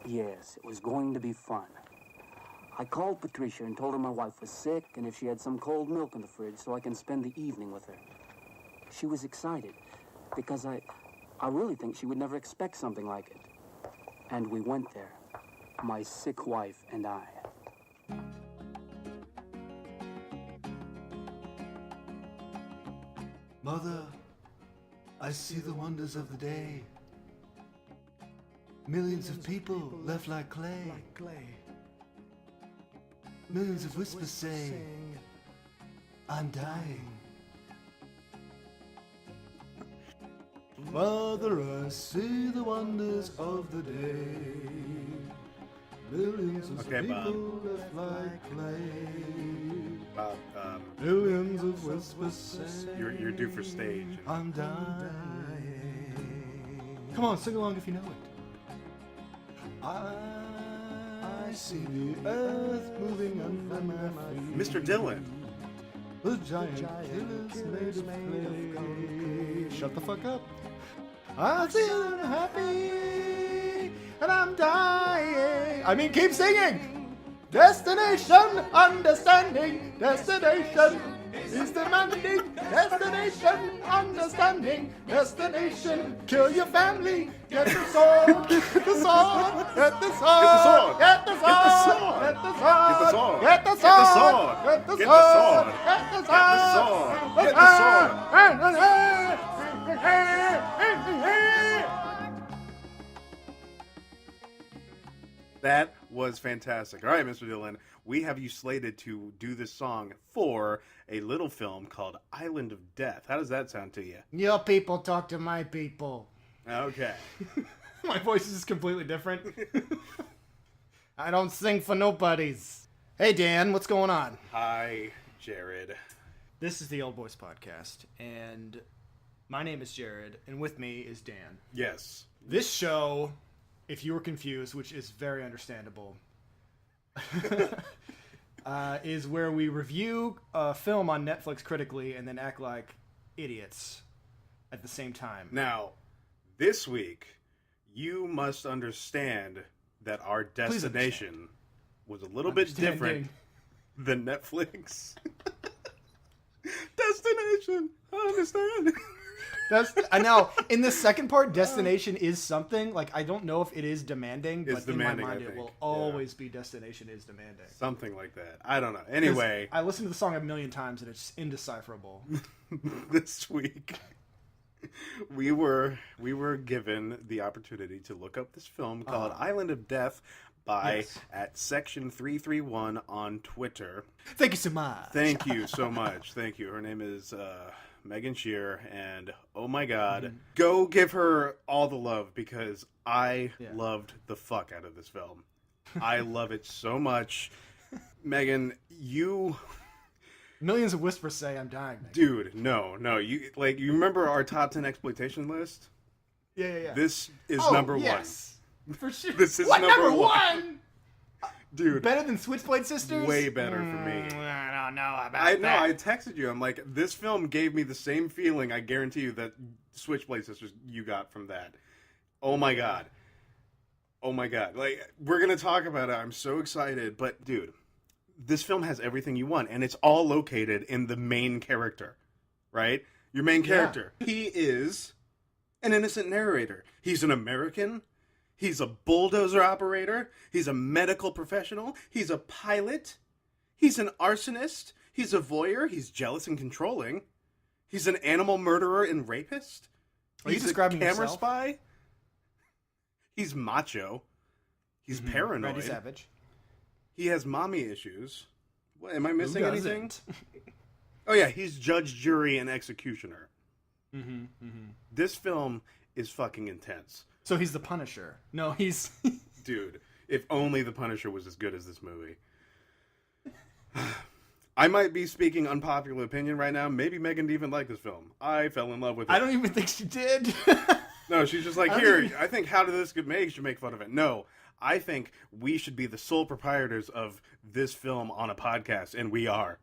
Yes, it was going to be fun. I called Patricia and told her my wife was sick and if she had some cold milk in the fridge so I can spend the evening with her. She was excited because I really think she would never expect something like it. And we went there, my sick wife and I. Mother, I see the wonders of the day. Millions of people left like clay. Millions of whispers saying, I'm dying. Mother, I see the wonders of the day. Millions of people left like clay. Bob, Millions of whispers saying, you're due for stage. I'm dying. Come on, sing along if you know it. I see the earth moving under my feet. Mr. Dillon. The giant killers made of clay. Shut the fuck up. I'm feeling happy and I'm dying. I mean, keep singing. Destination, understanding. Destination is demanding. Destination, understanding. Destination, kill your family. Get the sword. Get the sword. Get the sword. Get the sword. Get the sword. Get the sword. Get the sword. Get the sword. Get the sword. Get the sword. That was fantastic. All right, Mr. Dillon, we have you slated to do this song for a little film called Island of Death. How does that sound to you? Your people talk to my people. Okay. My voice is completely different. I don't sing for nobodies. Hey, Dan, what's going on? Hi, Jared. This is the Old Boys Podcast, and my name is Jared, and with me is Dan. Yes. This show, if you were confused, which is very understandable, is where we review a film on Netflix critically and then act like idiots at the same time. Now, this week, you must understand that our destination was a little bit different than Netflix. Destination, I understand. I know. In the second part, destination is something. Like, I don't know if it is demanding, but It's demanding, in my mind, I it think. will always be destination is demanding. Something like that. I don't know. Anyway. I listened to the song a million times, and it's indecipherable. This week, we were given the opportunity to look up this film called Island of Death by at Section 331 on Twitter. Thank you so much. Thank you so much. Thank you. Her name is Megan Shear, and oh my God, go give her all the love because I loved the fuck out of this film. I love it so much. Megan, you... Millions of whispers say I'm dying, Megan. Dude, no. You remember our top 10 exploitation list? Yeah. This is number yes. For sure. This is what, number one? Dude. Better than Switchblade Sisters? Way better for me. I don't know about I that. know, I texted you. I'm like, this film gave me the same feeling, I guarantee you, that Switchblade Sisters you got from that. Oh my God. Like, we're going to talk about it. I'm so excited. But, dude, this film has everything you want, and it's all located in the main character, right? Your main character. Yeah. He is an innocent narrator. He's an American. He's a bulldozer operator. He's a medical professional. He's a pilot. He's an arsonist. He's a voyeur. He's jealous and controlling. He's an animal murderer and rapist. Are you describing a camera yourself? spy. He's macho. He's paranoid. Randy Savage. He has mommy issues. What, am I missing anything? Doesn't? Oh yeah, he's judge, jury, and executioner. This film is fucking intense. So he's the Punisher. No, he's... Dude, if only the Punisher was as good as this movie. I might be speaking unpopular opinion right now. Maybe Megan didn't even like this film. I fell in love with it. I don't even think she did. No, she's just like, I think How Did This Get Made should make fun of it. No, I think we should be the sole proprietors of this film on a podcast, and we are.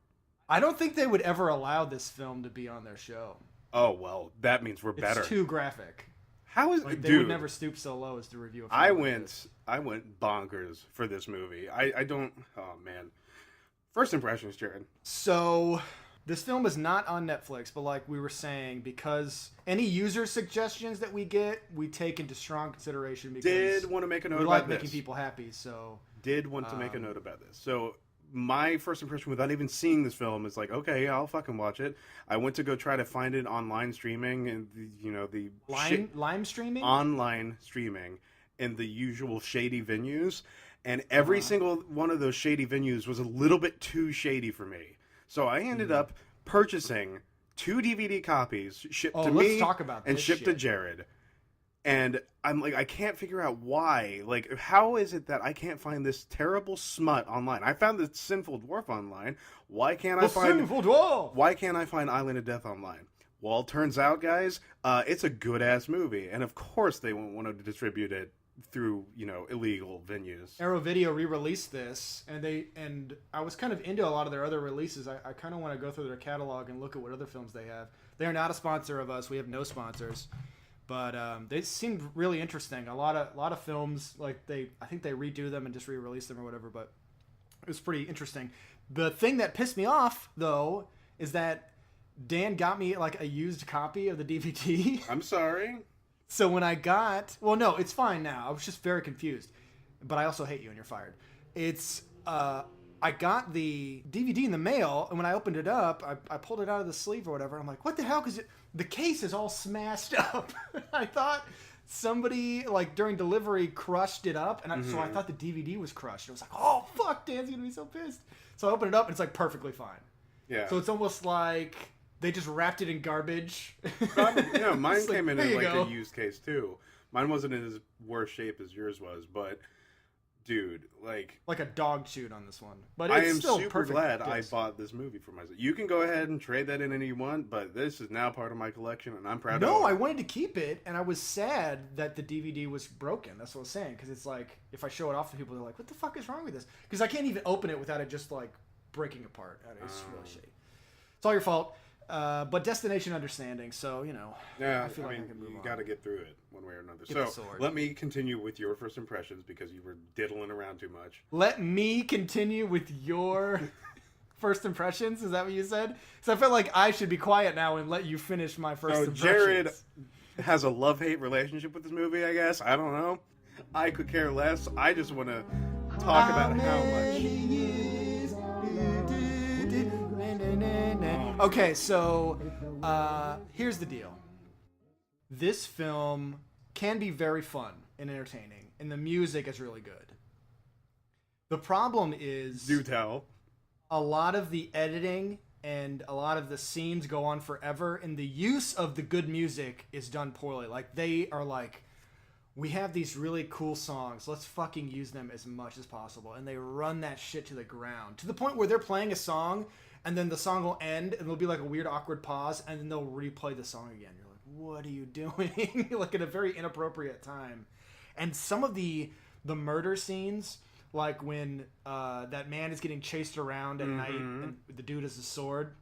I don't think they would ever allow this film to be on their show. Oh, well, that means we're better. It's too graphic. How is Like, it, they dude? would never stoop so low as to review a film I like went this. bonkers for this movie. I don't. Oh man. First impressions, Jared. So, this film is not on Netflix, but like we were saying, because any user suggestions that we get, we take into strong consideration because Did want to make a note we about like this. making people happy. So, Did want to make a note about this. So my first impression without even seeing this film is like, okay, I'll fucking watch it. I went to go try to find it online streaming and the Lime streaming? online streaming in the usual shady venues, and every single one of those shady venues was a little bit too shady for me. So I ended up purchasing 2 DVD copies shipped to let's me talk about and this shipped to shit. Jared. And I'm like, I can't figure out why. Like, how is it that I can't find this terrible smut online? I found the Sinful Dwarf online. Why can't I find Sinful Dwarf! Why can't I find Island of Death online? Well, it turns out, guys, it's a good ass movie, and of course they won't want to distribute it through illegal venues. Arrow Video re-released this, and I was kind of into a lot of their other releases. I kind of want to go through their catalog and look at what other films they have. They are not a sponsor of us. We have no sponsors. But they seemed really interesting. A lot of films, like I think they redo them and just re-release them or whatever. But it was pretty interesting. The thing that pissed me off though is that Dan got me like a used copy of the DVD. I'm sorry. So when I got, well, no, it's fine now. I was just very confused. But I also hate you and you're fired. It's I got the DVD in the mail, and when I opened it up, I pulled it out of the sleeve or whatever. I'm like, what the hell? Because the case is all smashed up. I thought somebody, like, during delivery crushed it up, and so I thought the DVD was crushed. I was like, oh, fuck, Dan's going to be so pissed. So I opened it up, and it's, like, perfectly fine. Yeah. So it's almost like they just wrapped it in garbage. Mine It's came like, in there you like go. a used case, too. Mine wasn't in as worse shape as yours was, but... Dude, like a dog chewed on this one. But I it's am still super perfect glad disc. I bought this movie for myself. You can go ahead and trade that in any you want, but this is now part of my collection, and I'm proud of it. No, I wanted to keep it, and I was sad that the DVD was broken. That's what I was saying, because it's like, if I show it off to people, they're like, what the fuck is wrong with this? Because I can't even open it without it just, like, breaking apart. It's really shitty. It's all your fault. But destination understanding, so, Yeah, I feel like I can move you on. got to get through it one way or another. Get the So sword. let me continue with your first impressions because you were diddling around too much. Let me continue with your first impressions? Is that what you said? So I felt like I should be quiet now and let you finish my first So impressions. Jared has a love-hate relationship with this movie, I guess. I don't know. I could care less. I just want to talk about how much. Okay, so here's the deal. This film can be very fun and entertaining, and the music is really good. The problem is Do tell. a lot of the editing and a lot of the scenes go on forever, and the use of the good music is done poorly. Like, they are like, we have these really cool songs, let's fucking use them as much as possible, and they run that shit to the ground, to the point where they're playing a song, and then the song will end, and there'll be like a weird awkward pause, and then they'll replay the song again. You're like, what are you doing? Like, at a very inappropriate time. And some of the murder scenes, like when that man is getting chased around at night, and the dude has a sword,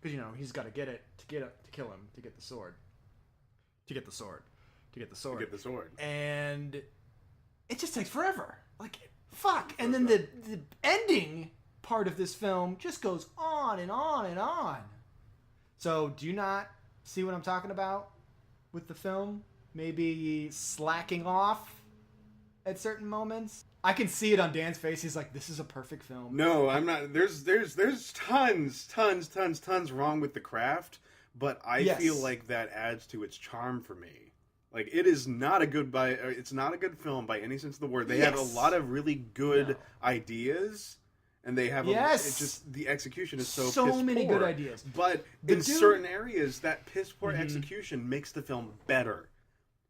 because he's got to get it to kill him, to get the sword, and it just takes forever. Like, fuck. And then the ending part of this film just goes on and on and on. So do you not see what I'm talking about with the film? Maybe slacking off at certain moments. I can see it on Dan's face. He's like, this is a perfect film. No, I'm not. There's tons wrong with the craft, but I Yes. feel like that adds to its charm for me. Like, it is not a good it's not a good film by any sense of the word. They have a Yes. lot of really good ideas, and they have Yes. it's just the execution is so So piss many poor. good ideas. But in certain areas, that piss poor execution makes the film better.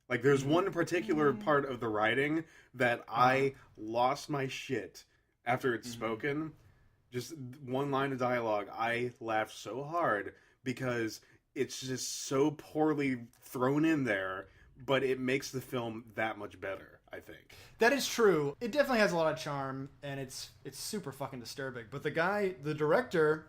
Like, there's one particular part of the writing that I lost my shit after it's spoken. Just one line of dialogue, I laughed so hard because it's just so poorly thrown in there, but it makes the film that much better, I think. That is true. It definitely has a lot of charm, and it's super fucking disturbing. But the director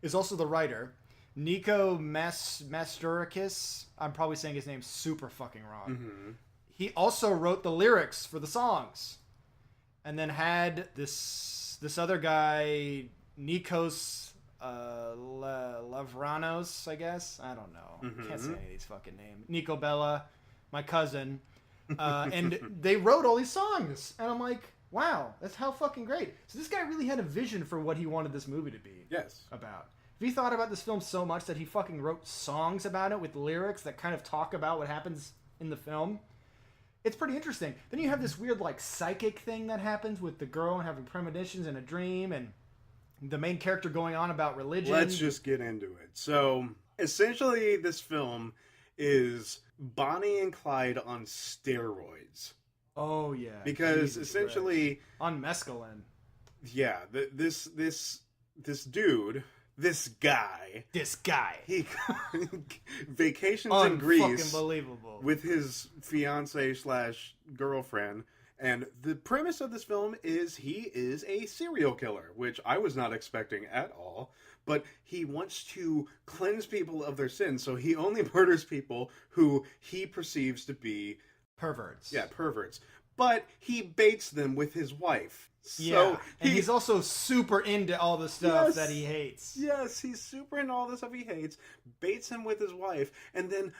is also the writer. Nico Masturikis. I'm probably saying his name super fucking wrong. Mm-hmm. He also wrote the lyrics for the songs, and then had this other guy, Nikos Lavranos, I guess. I don't know. Mm-hmm. Can't say any of these fucking names. Nico Bella, my cousin, and they wrote all these songs, and I'm like, wow, that's how fucking great. So this guy really had a vision for what he wanted this movie to be. Yes. About. If he thought about this film so much that he fucking wrote songs about it with lyrics that kind of talk about what happens in the film, it's pretty interesting. Then you have this weird, like, psychic thing that happens with the girl having premonitions and a dream, and the main character going on about religion. Let's just get into it. So, essentially, this film is Bonnie and Clyde on steroids. Oh, yeah. Because, Jesus essentially... Christ. On mescaline. Yeah, this dude... This guy, he vacations in Greece unfucking-believable with his fiance/girlfriend, and the premise of this film is he is a serial killer, which I was not expecting at all. But he wants to cleanse people of their sins, so he only murders people who he perceives to be perverts. Yeah, perverts. But he baits them with his wife. So yeah, and he's also super into all the stuff that he hates. Yes, he's super into all the stuff he hates, baits him with his wife, and then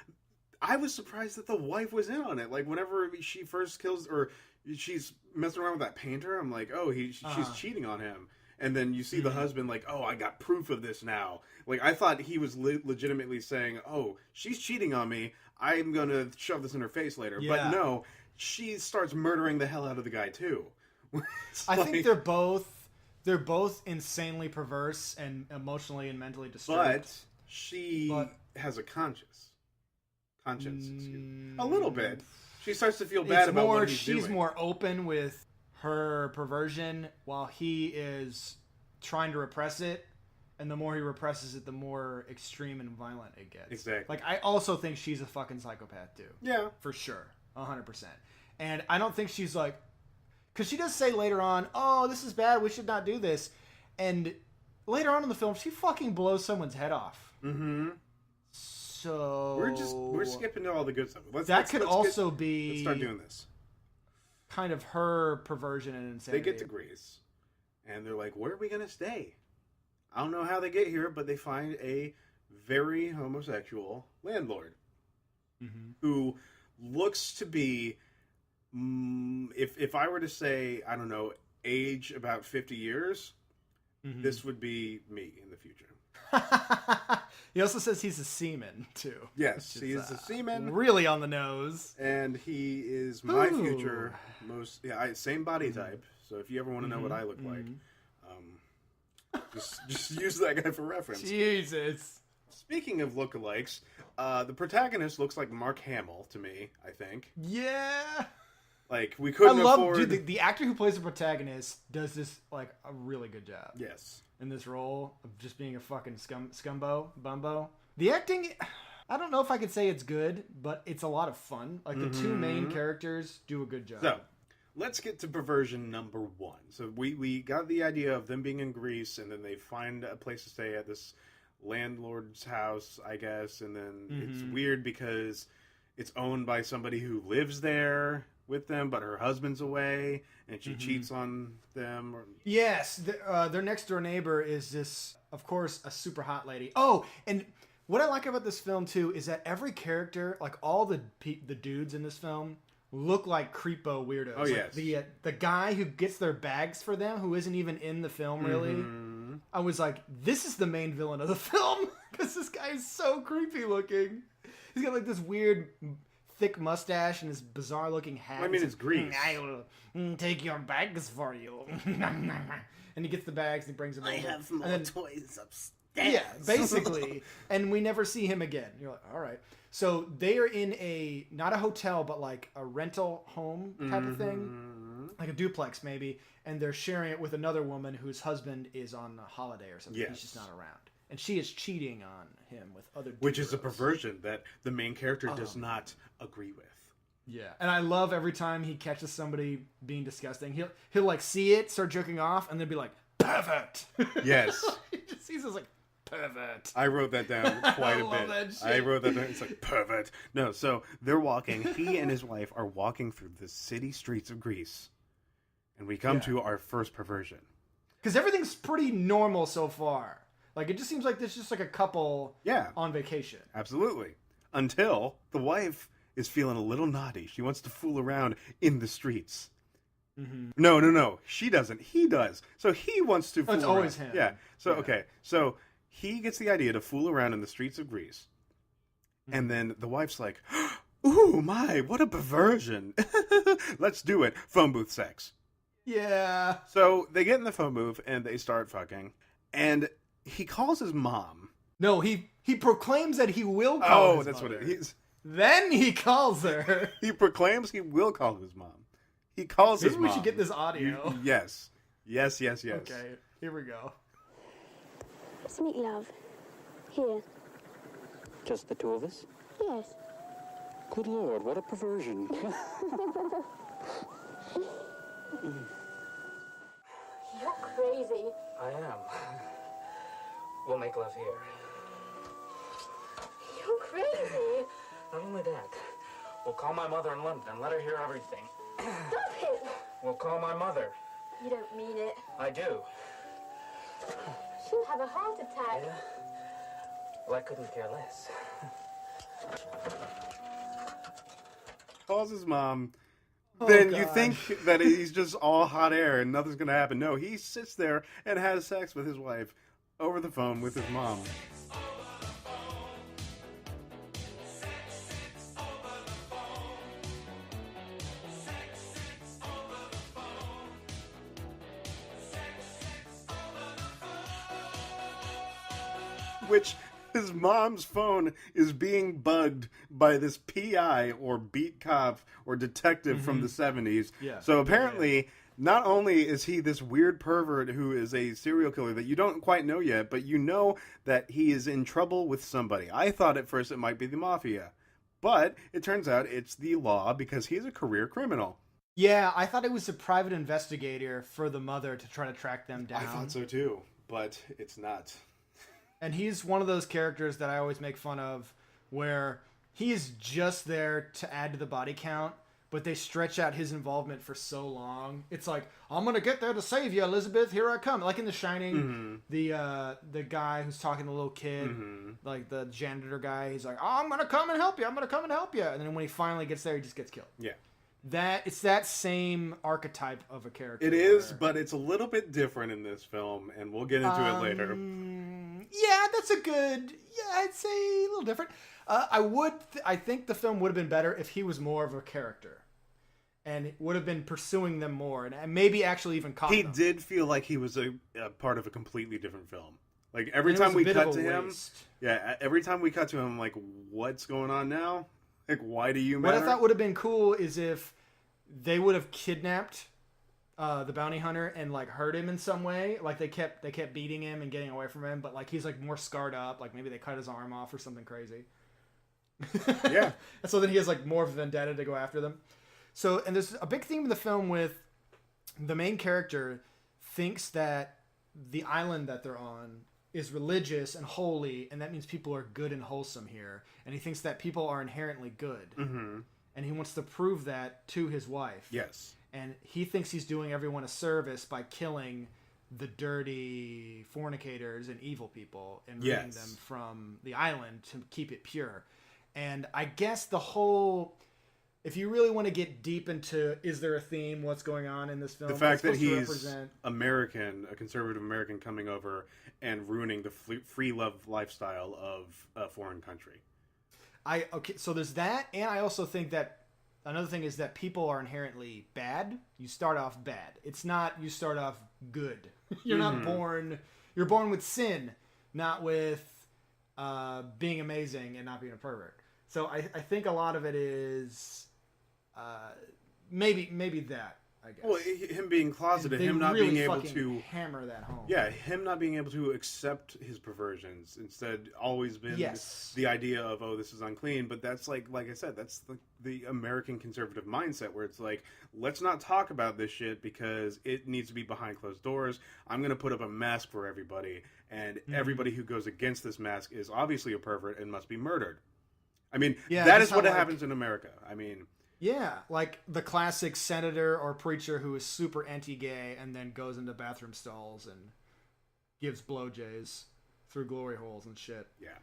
I was surprised that the wife was in on it. Like, whenever she first kills, or she's messing around with that painter, I'm like, oh, she's cheating on him. And then you see the husband like, oh, I got proof of this now. Like, I thought he was legitimately saying, oh, she's cheating on me, I'm going to shove this in her face later. Yeah. But no, she starts murdering the hell out of the guy, too. I think they're both insanely perverse and emotionally and mentally disturbed. But she has a conscience, a little bit. She starts to feel bad about what he's doing. She's more open with her perversion, while he is trying to repress it. And the more he represses it, the more extreme and violent it gets. Exactly. Like, I also think she's a fucking psychopath too. Yeah, for sure, 100%. And I don't think she's like. Because she does say later on, oh, this is bad, we should not do this. And later on in the film, she fucking blows someone's head off. Mm-hmm. So... We're skipping to all the good stuff. Let's be... Let's start doing this. Kind of her perversion and insanity. They get to Greece, and they're like, where are we going to stay? I don't know how they get here, but they find a very homosexual landlord who looks to be... If I were to say, I don't know, age about 50 years, this would be me in the future. He also says he's a seaman, too. Yes, he is a seaman. Really on the nose. And he is my future same body type. So if you ever want to know what I look like, just use that guy for reference. Jesus. Speaking of lookalikes, the protagonist looks like Mark Hamill to me, I think. Yeah. Like, we couldn't afford... Dude, the actor who plays the protagonist does this, like, a really good job. Yes. In this role of just being a fucking bumbo. The acting, I don't know if I could say it's good, but it's a lot of fun. Like, the two main characters do a good job. So, let's get to perversion number 1. So, we got the idea of them being in Greece, and then they find a place to stay at this landlord's house, I guess, and then it's weird because it's owned by somebody who lives there with them, but her husband's away, and she cheats on them. Yes, their next door neighbor is this, of course, a super hot lady. Oh, and what I like about this film too is that every character, like all the dudes in this film, look like creepo weirdos. Oh, yes. Like the guy who gets their bags for them, who isn't even in the film really. I was like, this is the main villain of the film because this guy is so creepy looking. He's got like this weird thick mustache and this bizarre looking hat. Well, I mean, it's Greece. I will take your bags for you. And he gets the bags and he brings them over. I have more toys upstairs. Yeah, basically. And we never see him again. You're like, all right. So they are in not a hotel, but like a rental home type of thing. Like a duplex maybe. And they're sharing it with another woman whose husband is on a holiday or something. Yes. He's just not around. And she is cheating on him with other dudes. Which is a perversion that the main character does not agree with. Yeah. And I love every time he catches somebody being disgusting. He'll like see it, start jerking off, and then be like, pervert. Yes. He just sees us like, pervert. I wrote that down quite a I love bit. that shit. I wrote that down. It's like, pervert. No, so they're walking. He and his wife are walking through the city streets of Greece. And we come to our first perversion. Because everything's pretty normal so far. Like, it just seems like there's just like a couple on vacation. Absolutely. Until the wife is feeling a little naughty. She wants to fool around in the streets. Mm-hmm. No. She doesn't. He does. So he wants to fool It's around. always him. Yeah. So, okay. So he gets the idea to fool around in the streets of Greece. Mm-hmm. And then the wife's like, ooh, my, what a perversion. Let's do it. Phone booth sex. Yeah. So they get in the phone booth and they start fucking. And he calls his mom. No, he proclaims that he will call his that's mother. what it is. Then he calls her. He proclaims he will call his mom. He calls his Maybe mom. we should get this audio. Yes. Yes. Okay, here we go. Sweet love. Here. Just the two of us? Yes. Good Lord, what a perversion. You're crazy. I am. We'll make love here. You're crazy. Not only that, we'll call my mother in London and let her hear everything. Stop it. We'll call my mother. You don't mean it. I do. She'll have a heart attack. Yeah? Well, I couldn't care less. Calls his mom. Then you God. think that he's just all hot air and nothing's going to happen. No, he sits there and has sex with his wife over the phone with his mom. Which his mom's phone is being bugged by this PI or beat cop or detective from the 70s. Yeah. So apparently, not only is he this weird pervert who is a serial killer that you don't quite know yet, but you know that he is in trouble with somebody. I thought at first it might be the mafia, but it turns out it's the law because he's a career criminal. Yeah, I thought it was a private investigator for the mother to try to track them down. I thought so too, but it's not. And he's one of those characters that I always make fun of, where he is just there to add to the body count, but they stretch out his involvement for so long. It's like, I'm gonna get there to save you, Elizabeth. Here I come. Like in The Shining, the guy who's talking to the little kid, like the janitor guy. He's like, oh, I'm gonna come and help you. I'm gonna come and help you. And then when he finally gets there, he just gets killed. Yeah. It's that same archetype of a character. It is, but it's a little bit different in this film, and we'll get into it later. Yeah, that's a good. Yeah, I'd say a little different. I think the film would have been better if he was more of a character, and would have been pursuing them more, and maybe actually even caught He them. did feel like he was a part of a completely different film. Like every And it time was a we bit cut of to a him, waste. every time we cut to him, I'm like, what's going on now? Like, why do you What matter? I thought would have been cool is if they would have kidnapped the bounty hunter and like hurt him in some way. Like they kept beating him and getting away from him, but like he's like more scarred up. Like maybe they cut his arm off or something crazy. Yeah. And so then he has like more of a vendetta to go after them. So, and there's a big theme in the film with the main character thinks that the island that they're on is religious and holy, and that means people are good and wholesome here. And he thinks that people are inherently good. Mm-hmm. And he wants to prove that to his wife. Yes. And he thinks he's doing everyone a service by killing the dirty fornicators and evil people and removing Yes. them from the island to keep it pure. And I guess the whole, if you really want to get deep into, is there a theme, what's going on in this film? The fact that it's supposed to he's represent- American, a conservative American coming over and ruining the free love lifestyle of a foreign country. Okay, so there's that, and I also think that another thing is that people are inherently bad. You start off bad. It's not you start off good. You're not born. You're born with sin, not with being amazing and not being a pervert. So I think a lot of it is maybe that. I guess. Well, him being closeted, They him not really being able fucking to hammer that home. Yeah, him not being able to accept his perversions. Instead, always been Yes. the idea of, oh, this is unclean. But that's like I said, that's the American conservative mindset where it's like, let's not talk about this shit because it needs to be behind closed doors. I'm going to put up a mask for everybody. And everybody who goes against this mask is obviously a pervert and must be murdered. I mean, Yeah, that just is what how, like- happens in America. I mean... Yeah, like the classic senator or preacher who is super anti-gay and then goes into bathroom stalls and gives blowjays through glory holes and shit. Yeah.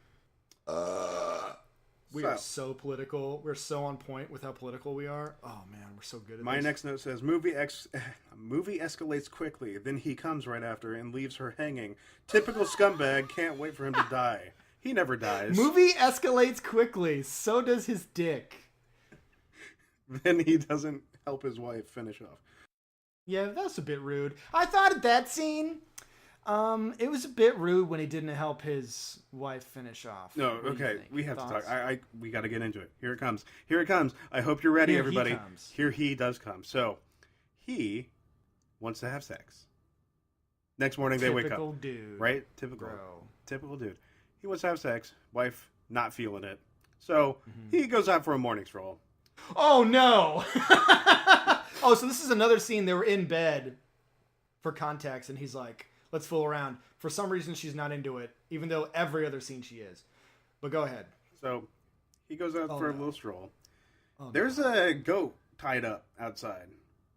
We are so political. We're so on point with how political we are. Oh man, we're so good at My this. next note says, movie escalates quickly, then he comes right after and leaves her hanging. Typical scumbag, can't wait for him to die. He never dies. Movie escalates quickly. So does his dick. Then he doesn't help his wife finish off. Yeah, that's a bit rude. I thought at that scene, it was a bit rude when he didn't help his wife finish off. No, What do you okay, think? we have Thoughts? to talk. We got to get into it. Here it comes. Here it comes. I hope you're ready, Here he everybody. comes. Here he does come. So, he wants to have sex. Next morning they wake Typical up. dude. Right? Typical. Bro. Typical dude. He wants to have sex. Wife not feeling it. So, Mm-hmm. he goes out for a morning stroll. Oh no! Oh, so this is another scene. They were in bed for context, and he's like, "Let's fool around." For some reason, she's not into it, even though every other scene she is. But go ahead. So, he goes out Oh, for a no. little stroll. Oh, There's a goat tied up outside.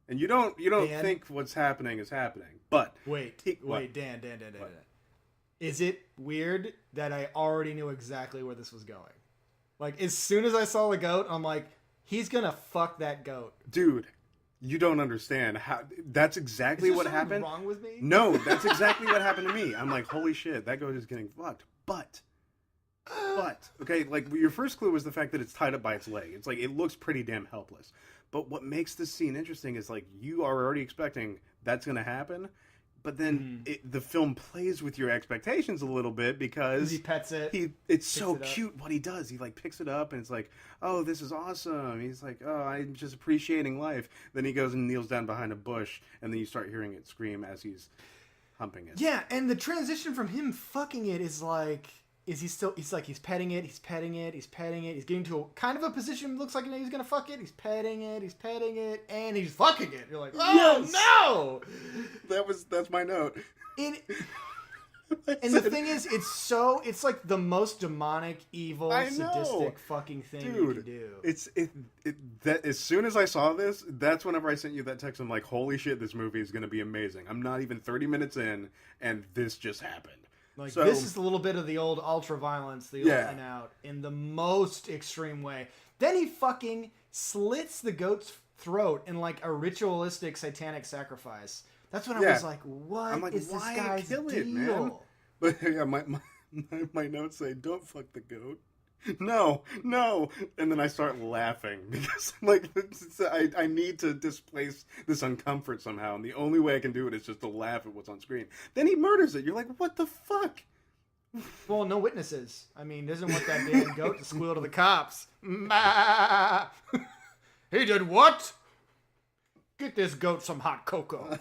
And you don't Dan? think what's happening is happening. But Wait, What? Dan. What? Is it weird that I already knew exactly where this was going? Like, as soon as I saw the goat, I'm like, he's gonna fuck that goat. dude, you don't understand how that's exactly Is there what something happened. wrong with me? No, that's exactly what happened to me. I'm like, holy shit, that goat is getting fucked. But okay, like your first clue was the fact that it's tied up by its leg. It's like it looks pretty damn helpless. But what makes this scene interesting is like you are already expecting that's going to happen, but then the film plays with your expectations a little bit because He pets it. it's so it up. cute what he does. He like picks it up and it's like, oh, this is awesome. He's like, oh, I'm just appreciating life. Then he goes and kneels down behind a bush, and then you start hearing it scream as he's humping it. Yeah, and the transition from him fucking it is like, he's petting it, he's petting it, he's petting it, he's getting to a kind of a position looks like he's gonna fuck it, he's petting it, and he's fucking it. You're like, oh Yes! That's my note. no! And the thing is, it's like the most demonic, evil, I know. sadistic fucking thing you can do. That as soon as I saw this, that's whenever I sent you that text. I'm like, holy shit, this movie is going to be amazing. I'm not even 30 minutes in, and this just happened. Like, So- this is a little bit of the old ultra violence, the old Yeah. and out, in the most extreme way. Then he fucking slits the goat's throat in like a ritualistic satanic sacrifice. That's when I Yeah. was like, what I'm like, is why this guy's kill deal? it, man? But yeah, my notes say, don't fuck the goat. No. And then I start laughing because I'm like, I need to displace this uncomfort somehow. And the only way I can do it is just to laugh at what's on screen. Then he murders it. You're like, what the fuck? Well, no witnesses. I mean, doesn't want that damn goat to squeal to the cops. Ma! He did what? Get this goat some hot cocoa.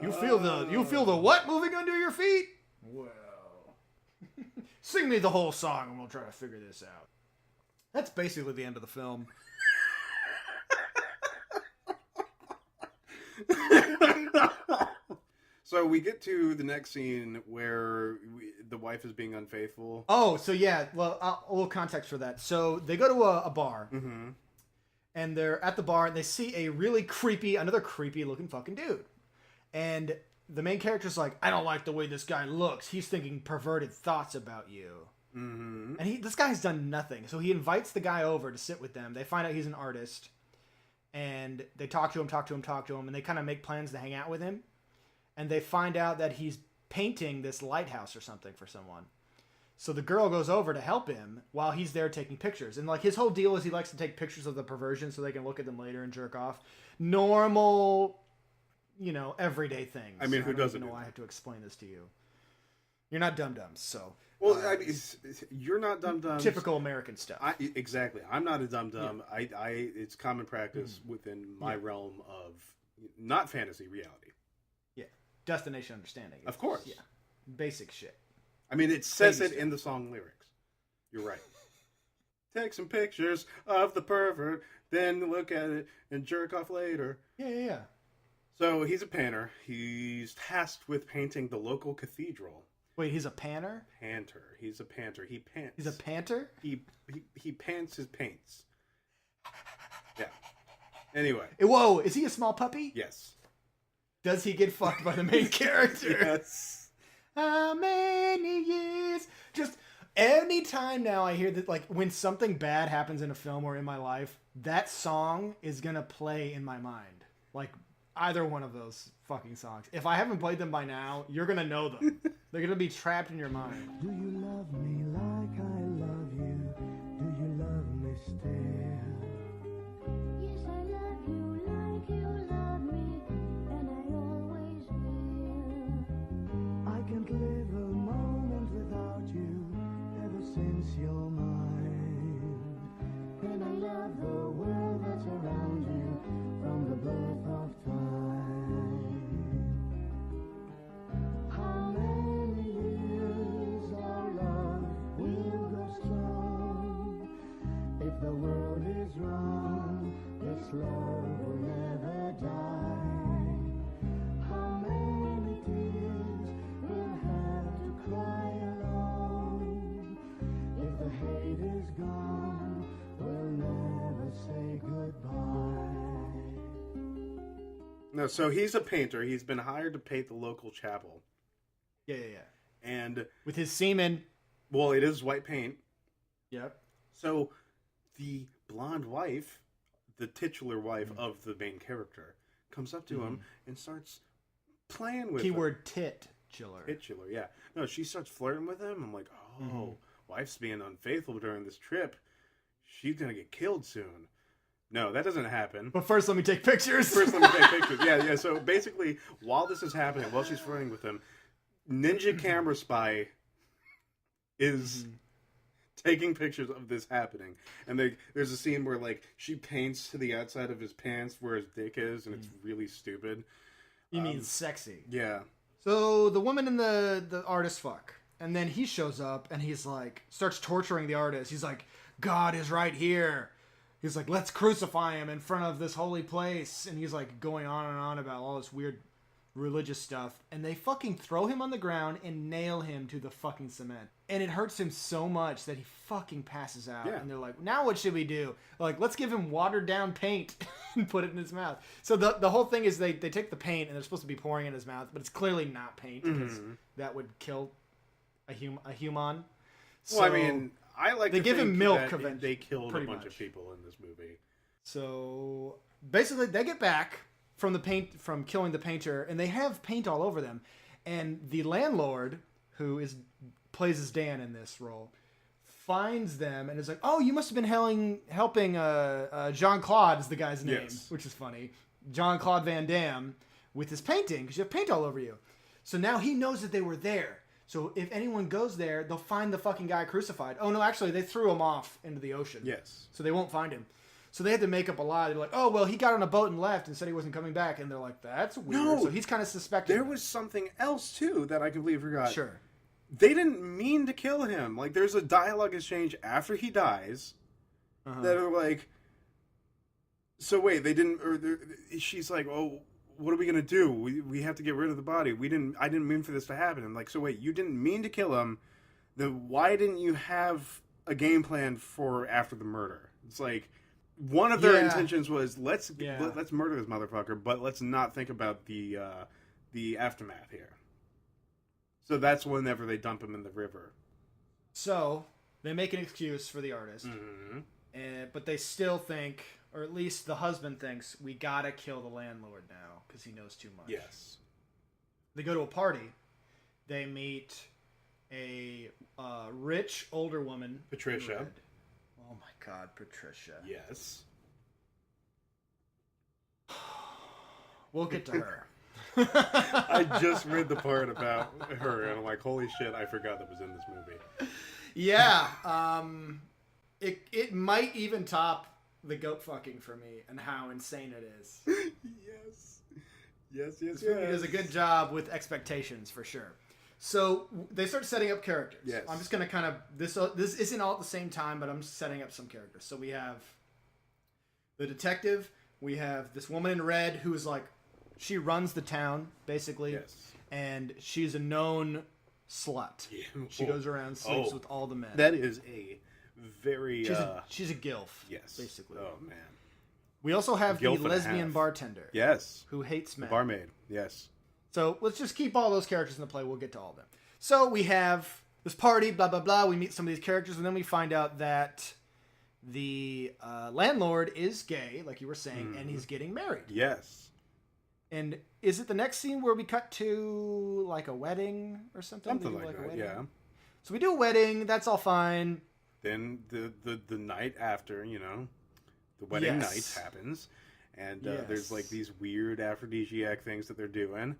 You feel the what moving under your feet? Well, sing me the whole song and we'll try to figure this out. That's basically the end of the film. So we get to the next scene where the wife is being unfaithful. Oh, so yeah, well, a little context for that. So they go to a bar, and they're at the bar, and they see another creepy looking fucking dude. And the main character's like, I don't like the way this guy looks. He's thinking perverted thoughts about you. And this guy's done nothing. So he invites the guy over to sit with them. They find out he's an artist, and they talk to him, and they kind of make plans to hang out with him. And they find out that he's painting this lighthouse or something for someone. So the girl goes over to help him while he's there taking pictures. And like his whole deal is he likes to take pictures of the perversion so they can look at them later and jerk off. Normal, everyday things. I mean, who don't doesn't even know do why I that? have to explain this to you. You're not dum-dums, so. Well, you're not dum-dums. Typical American stuff. Exactly. I'm not a dum-dum. It's common practice within my realm of not fantasy, reality. Yeah. Destination understanding. Of course. Yeah. Basic shit. I mean, it says it in the song lyrics. You're right. Take some pictures of the pervert, then look at it and jerk off later. Yeah. So he's a painter. He's tasked with painting the local cathedral. Wait, he's a panter? Panter. He's a panter. He pants. He's a panter? He pants his paints. Yeah. Anyway. Whoa, is he a small puppy? Yes. Does he get fucked by the main character? Yes. How many years? Just any time now I hear that, like, when something bad happens in a film or in my life, that song is gonna play in my mind. Like, either one of those fucking songs. If I haven't played them by now, you're gonna know them. They're gonna be trapped in your mind. Do you love me like I love you? Do you love me still? Yes, I love you like you love me, and I always will. I can't live a moment without you ever since you're mine. And I love The world that's around you from the birth of time. How many years our love will go strong? If the world is wrong, this love will never die. How many tears we'll have to cry alone? If the hate is gone, we'll never say goodbye. No, so he's a painter. He's been hired to paint the local chapel. Yeah. And, With his semen. well, it is white paint. Yep. So the blonde wife, the titular wife of the main character, comes up to him and starts playing with him. Keyword titular. Titular, yeah. No, she starts flirting with him. I'm like, oh, wife's being unfaithful during this trip. She's going to get killed soon. No, that doesn't happen. But first, let me take pictures. First, let me take pictures. Yeah. So basically, while this is happening, while she's flirting with him, Ninja Camera Spy is taking pictures of this happening. And there's a scene where, like, she paints to the outside of his pants where his dick is, and it's really stupid. You mean sexy. Yeah. So the woman and the artist fuck. And then he shows up and he's like, starts torturing the artist. He's like, God is right here. He's like, let's crucify him in front of this holy place. And he's like going on and on about all this weird religious stuff. And they fucking throw him on the ground and nail him to the fucking cement. And it hurts him so much that he fucking passes out. Yeah. And they're like, now what should we do? Like, let's give him watered down paint and put it in his mouth. So the whole thing is they take the paint and they're supposed to be pouring it in his mouth, but it's clearly not paint because that would kill a human. So, Well, I mean, I like they to give him think milk that eventually, they killed a pretty bunch of much. people in this movie. So basically, they get back from from killing the painter, and they have paint all over them. And the landlord, who plays as Dan in this role, finds them and is like, "Oh, you must have been helping Jean-Claude is the guy's name," Yes. which is funny. Jean-Claude Van Damme with his painting because you have paint all over you. So now he knows that they were there. So if anyone goes there, they'll find the fucking guy crucified. Oh no, actually, they threw him off into the ocean. Yes. So they won't find him. So they had to make up a lie. They're like, oh, well, he got on a boat and left and said he wasn't coming back. And they're like, that's weird. No. So he's kind of suspected. There was something else, too, that I completely forgot. Sure. They didn't mean to kill him. Like, there's a dialogue exchange after he dies that are like, so wait, they didn't, she's like, oh, what are we going to do? We have to get rid of the body. I didn't mean for this to happen. I'm like, so wait, you didn't mean to kill him. Then why didn't you have a game plan for after the murder? It's like, one of their intentions was let's murder this motherfucker, but let's not think about the aftermath here. So that's whenever they dump him in the river. So they make an excuse for the artist, but they still think, or at least the husband thinks, we gotta kill the landlord now because he knows too much. Yes. They go to a party. They meet a rich older woman, Patricia. Oh my God, Patricia. Yes. We'll get to her. I just read the part about her, and I'm like, holy shit, I forgot that was in this movie. Yeah. It might even top the goat fucking for me and how insane it is. Yes. This movie does a good job with expectations for sure. So they start setting up characters. Yes. I'm just gonna kind of this isn't all at the same time, but I'm setting up some characters. So we have the detective. We have this woman in red who is like, she runs the town basically. Yes. And she's a known slut. Yeah. She goes around, sleeps with all the men. That is a very... She's a gilf. Yes. Basically. Oh, man. We also have Gilf the and a lesbian half. bartender. Yes. Who hates men. Barmaid. Yes. So let's just keep all those characters in the play. We'll get to all of them. So we have this party, blah, blah, blah. We meet some of these characters, and then we find out that the landlord is gay, like you were saying, and he's getting married. Yes. And is it the next scene where we cut to like a wedding or something? Something They do, like a that, wedding? yeah. So we do a wedding. That's all fine. Then the night after, the wedding night happens, and there's like these weird aphrodisiac things that they're doing,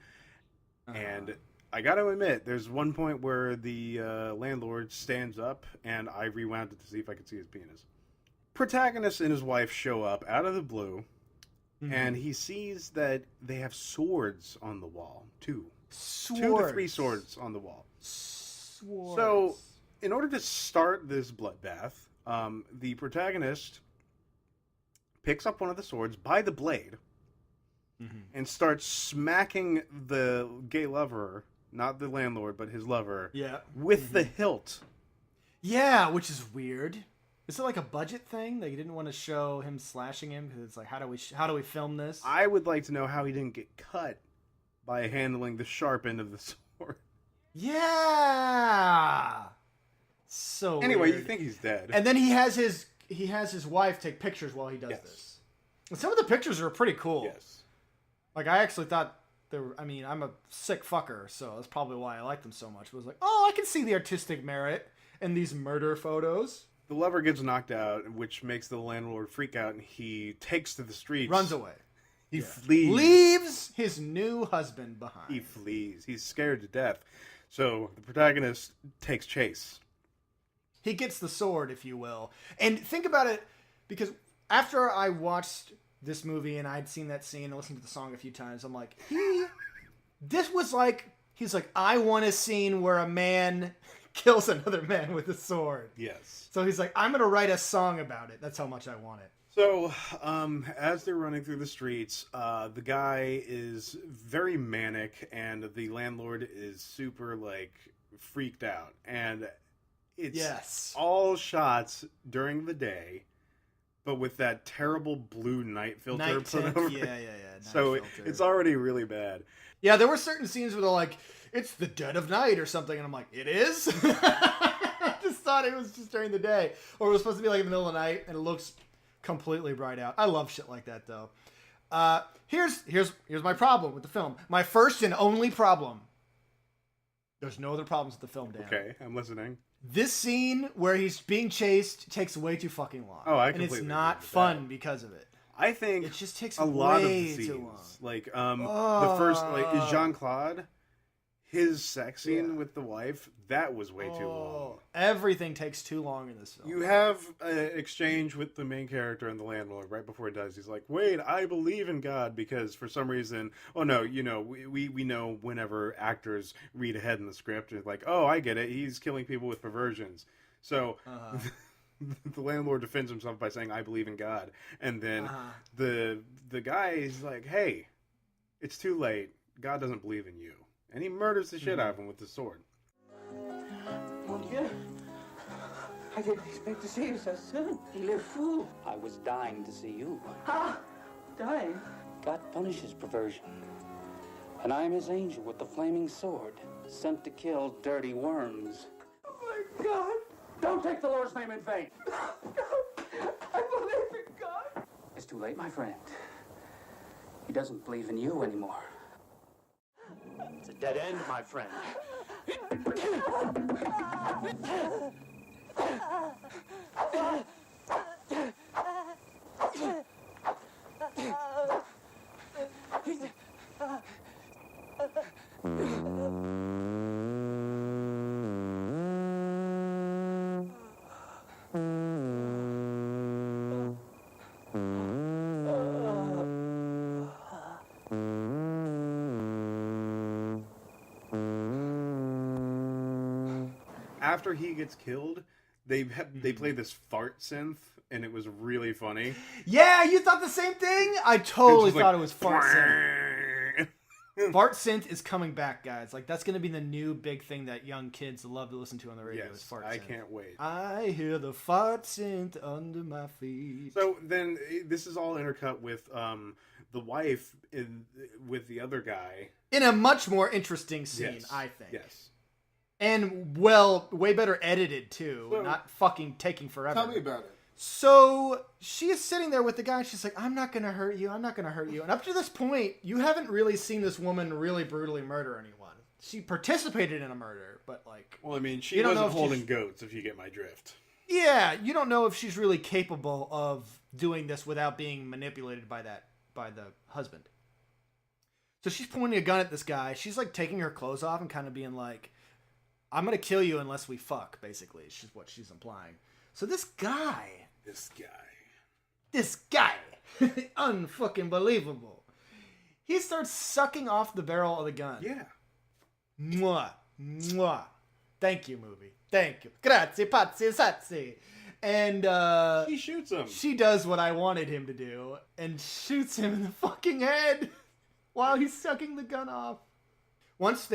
and I gotta admit, there's one point where the landlord stands up, and I rewound it to see if I could see his penis. Protagonist and his wife show up out of the blue, and he sees that they have swords on the wall. Two to three swords on the wall. Swords. So, in order to start this bloodbath, the protagonist picks up one of the swords by the blade and starts smacking the gay lover, not the landlord, but his lover, with the hilt. Yeah, which is weird. Is it like a budget thing that you didn't want to show him slashing him because it's like, how do we film this? I would like to know how he didn't get cut by handling the sharp end of the sword. Yeah. So anyway, weird. you think he's dead, and then he has his wife take pictures while he does this. And some of the pictures are pretty cool. Yes. Like I actually thought they were. I mean, I'm a sick fucker, so that's probably why I like them so much. It was like, oh, I can see the artistic merit in these murder photos. The lover gets knocked out, which makes the landlord freak out, and he takes to the streets. Runs away. He flees. Leaves his new husband behind. He flees. He's scared to death. So the protagonist takes chase. He gets the sword, if you will. And think about it, because after I watched this movie and I'd seen that scene and listened to the song a few times, I'm like, this was like, he's like, I want a scene where a man kills another man with a sword. Yes. So he's like, I'm going to write a song about it. That's how much I want it. So, as they're running through the streets, the guy is very manic, and the landlord is super, like, freaked out. And it's all shots during the day, but with that terrible blue night filter put over it. Yeah. So it's already really bad. Yeah, there were certain scenes where they're like, it's the dead of night or something, and I'm like, it is? I just thought it was just during the day. Or it was supposed to be like in the middle of the night, and it looks completely bright out. I love shit like that, though. Here's my problem with the film. My first and only problem. There's no other problems with the film, Dan. Okay, I'm listening. This scene where he's being chased takes way too fucking long. Oh, I and completely it's agree not with fun that. because of it. I think It just takes a lot of the way scenes, too long. like the first, like is Jean-Claude, his sex scene with the wife, that was way too long. Everything takes too long in this film. You have an exchange with the main character and the landlord right before he dies. He's like, "Wait, I believe in God," because for some reason, oh no, we know whenever actors read ahead in the script, it's like, "Oh, I get it. He's killing people with perversions." So. The landlord defends himself by saying, "I believe in God," and then the guy is like, "Hey, it's too late. God doesn't believe in you," and he murders the shit out of him with the sword. Mon Dieu. I didn't expect to see you so soon. Il est fou. I was dying to see you. Ah, dying. God punishes perversion. And I am his angel with the flaming sword, sent to kill dirty worms. Oh my God. Don't take the Lord's name in vain. I believe in God. It's too late, my friend. He doesn't believe in you anymore. It's a dead end, my friend. after he gets killed, they play this fart synth, and it was really funny. Yeah, you thought the same thing? I totally It's just thought like, it was fart synth. Fart synth is coming back, guys. Like, that's going to be the new big thing that young kids love to listen to on the radio. Is Yes, fart I synth. can't wait. I hear the fart synth under my feet. So then this is all intercut with the wife with the other guy. In a much more interesting scene, Yes. I think. Yes. And, well, way better edited, too. So- Not fucking taking forever. Tell me about it. So she is sitting there with the guy. And she's like, I'm not going to hurt you. I'm not going to hurt you. And up to this point, you haven't really seen this woman really brutally murder anyone. She participated in a murder, but like... Well, I mean, she You don't know wasn't if she's- holding goats, if you get my drift. Yeah, you don't know if she's really capable of doing this without being manipulated by the husband. So she's pointing a gun at this guy. She's like taking her clothes off and kind of being like, I'm going to kill you unless we fuck, basically. Is what she's implying. So this guy... This guy, unfucking believable. He starts sucking off the barrel of the gun. Yeah. Mwah, mwah. Thank you, movie. Thank you. Grazie, pazzi, sazzi. And He shoots him. she does what I wanted him to do and shoots him in the fucking head while he's sucking the gun off. Once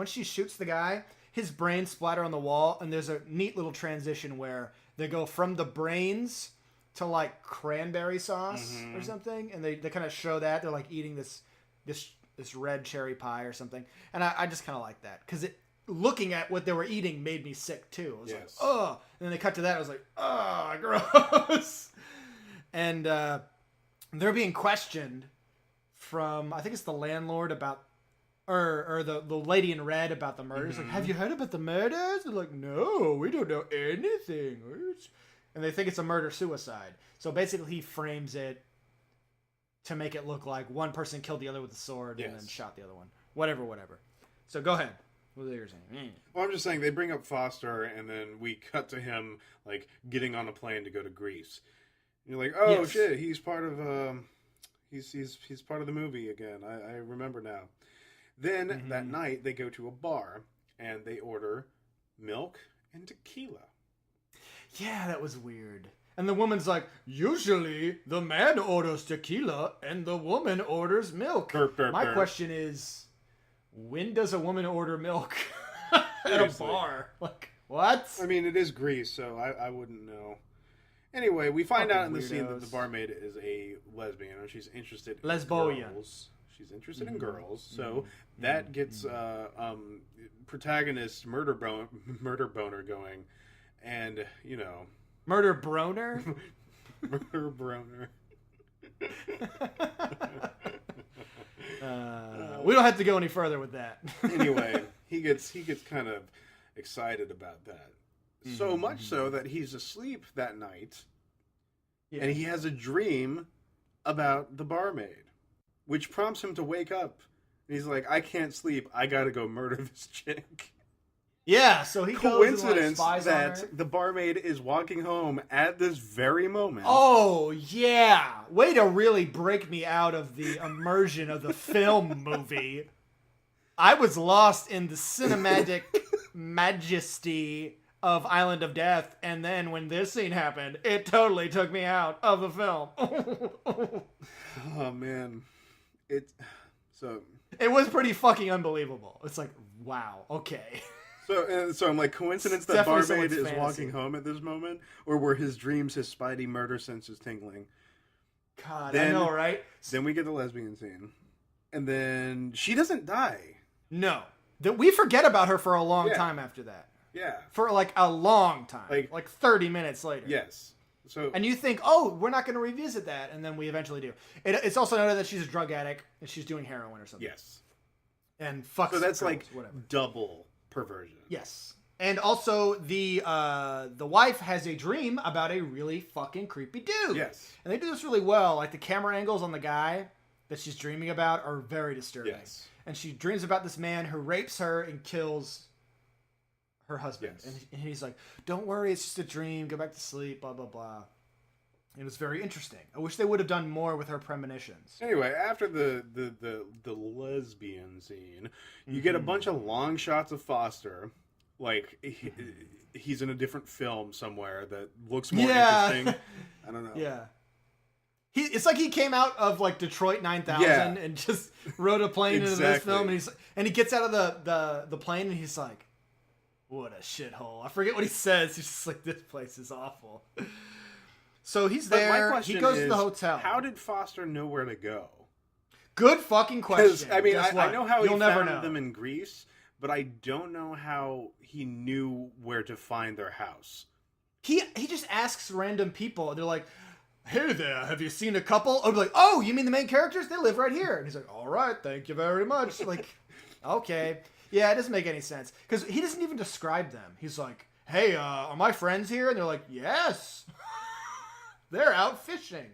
she shoots the guy, his brains splatter on the wall, and there's a neat little transition where they go from the brains to like cranberry sauce or something, and they kind of show that they're like eating this red cherry pie or something, and I just kind of like that because looking at what they were eating made me sick too. I was like, Yes. oh, and then they cut to that. I was like, oh, gross. And they're being questioned from, I think it's the landlord about, or the lady in red about the murders. Like, have you heard about the murders? They're like, no, we don't know anything. And they think it's a murder-suicide. So basically he frames it to make it look like one person killed the other with a sword and then Yes. shot the other one. Whatever. So go ahead. What are you saying? Well, I'm just saying they bring up Foster, and then we cut to him like getting on a plane to go to Greece. And you're like, oh Yes. shit, he's part of he's part of the movie again. I remember now. Then that night they go to a bar and they order milk and tequila. Yeah, that was weird. And the woman's like, usually the man orders tequila and the woman orders milk. Burp, burp, My burp. question is, when does a woman order milk at a Seriously. bar? Like, what? I mean, it is Greece, so I wouldn't know. Anyway, we find out in the Fucking scene that the weirdos. barmaid is a lesbian, and she's interested in Lesboian. girls. She's interested in girls, so that gets protagonist murder boner going, and you know, Murder Broner? murder boner. We don't have to go any further with that. Anyway, he gets kind of excited about that. So much so that he's asleep that night, Yeah. and he has a dream about the barmaid, which prompts him to wake up. And he's like, I can't sleep. I gotta go murder this chick. Yeah, so he goes and, like, Coincidence spies on her. that the barmaid is walking home at this very moment. Oh, yeah. Way to really break me out of the immersion of the film movie. I was lost in the cinematic majesty of Island of Death, and then when this scene happened, it totally took me out of the film. Oh man, it was pretty fucking unbelievable. It's like, wow, okay. so I'm like, coincidence It's that definitely barmaid is someone's fantasy. walking home at this moment, or were his dreams his spidey murder senses tingling? God, Then- I know, right? Then we get the lesbian scene, and then she doesn't die. No. We forget about her for a long Yeah. time after that. Yeah. For like a long time. Like 30 minutes later. Yes. So And you think, oh, we're not going to revisit that, and then we eventually do. It's also noted that she's a drug addict and she's doing heroin or something. yes. And fucks. So that's girls, like whatever. double perversion. Yes. And also the wife has a dream about a really fucking creepy dude. Yes. And they do this really well. Like the camera angles on the guy that she's dreaming about are very disturbing. Yes. And she dreams about this man who rapes her and kills her husband. Yes. And he's like, don't worry, it's just a dream. Go back to sleep, blah, blah, blah. It was very interesting. I wish they would have done more with her premonitions. Anyway, after the lesbian scene, you get a bunch of long shots of Foster like he's in a different film somewhere that looks more Yeah. interesting. I don't know. Yeah. It's like he came out of like Detroit 9000 Yeah. and just rode a plane into this Exactly. film, and he gets out of the plane and he's like, "What a shithole!" I forget what he says. He's just like, "This place is awful." So he's But my there. question He goes to is, the hotel. How did Foster know where to go? Good fucking Because question. I mean, Guess I what? know how You'll he never found know. them in Greece, but I don't know how he knew where to find their house. He just asks random people, and they're like, "Hey there, have you seen a couple?" I'll be like, "Oh, you mean the main characters? They live right here." And he's like, "All right, thank you very much." Like, okay, yeah, it doesn't make any sense because he doesn't even describe them. He's like, "Hey, are my friends here?" And they're like, "Yes, they're out fishing."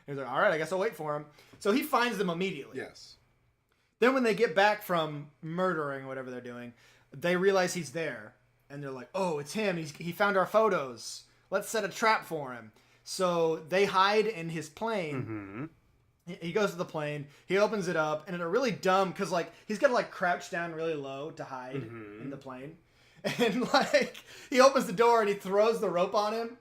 And he's like, "All right, I guess I'll wait for him." So he finds them immediately. Yes. Then when they get back from murdering whatever they're doing, they realize he's there, and they're like, "Oh, it's him. He found our photos. Let's set a trap for him." So they hide in his plane. He goes to the plane. He opens it up, and it's really dumb because like he's got to like crouch down really low to hide in the plane, and like he opens the door and he throws the rope on him,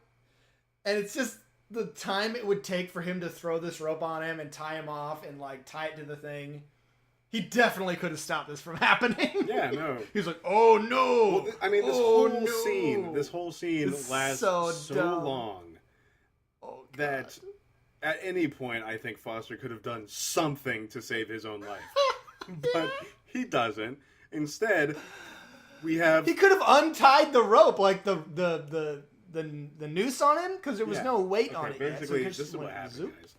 and it's just the time it would take for him to throw this rope on him and tie him off and like tie it to the thing. He definitely could have stopped this from happening. Yeah, no. He was like, "Oh no!" Well, I mean, this Oh, whole scene It's lasts so so dumb. long Oh, God. that at any point I think Foster could have done something to save his own life, but he doesn't. Instead, we have He could have untied the rope, like the noose on him, because there was Yeah. no weight Okay, on it yet. So basically, it this just is what went happened, zoop. guys.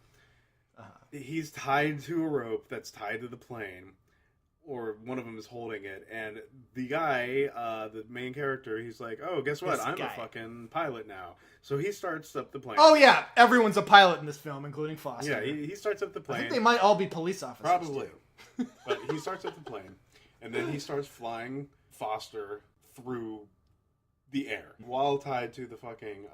He's tied to a rope that's tied to the plane, or one of them is holding it, and the guy, the main character, he's like, "Oh, guess what? This I'm guy. a fucking pilot now." So he starts up the plane. Oh yeah, everyone's a pilot in this film, including Foster. Yeah, he starts up the I plane. think they might all be police officers. Probably. too. But he starts up the plane, and then he starts flying Foster through the air while tied to the fucking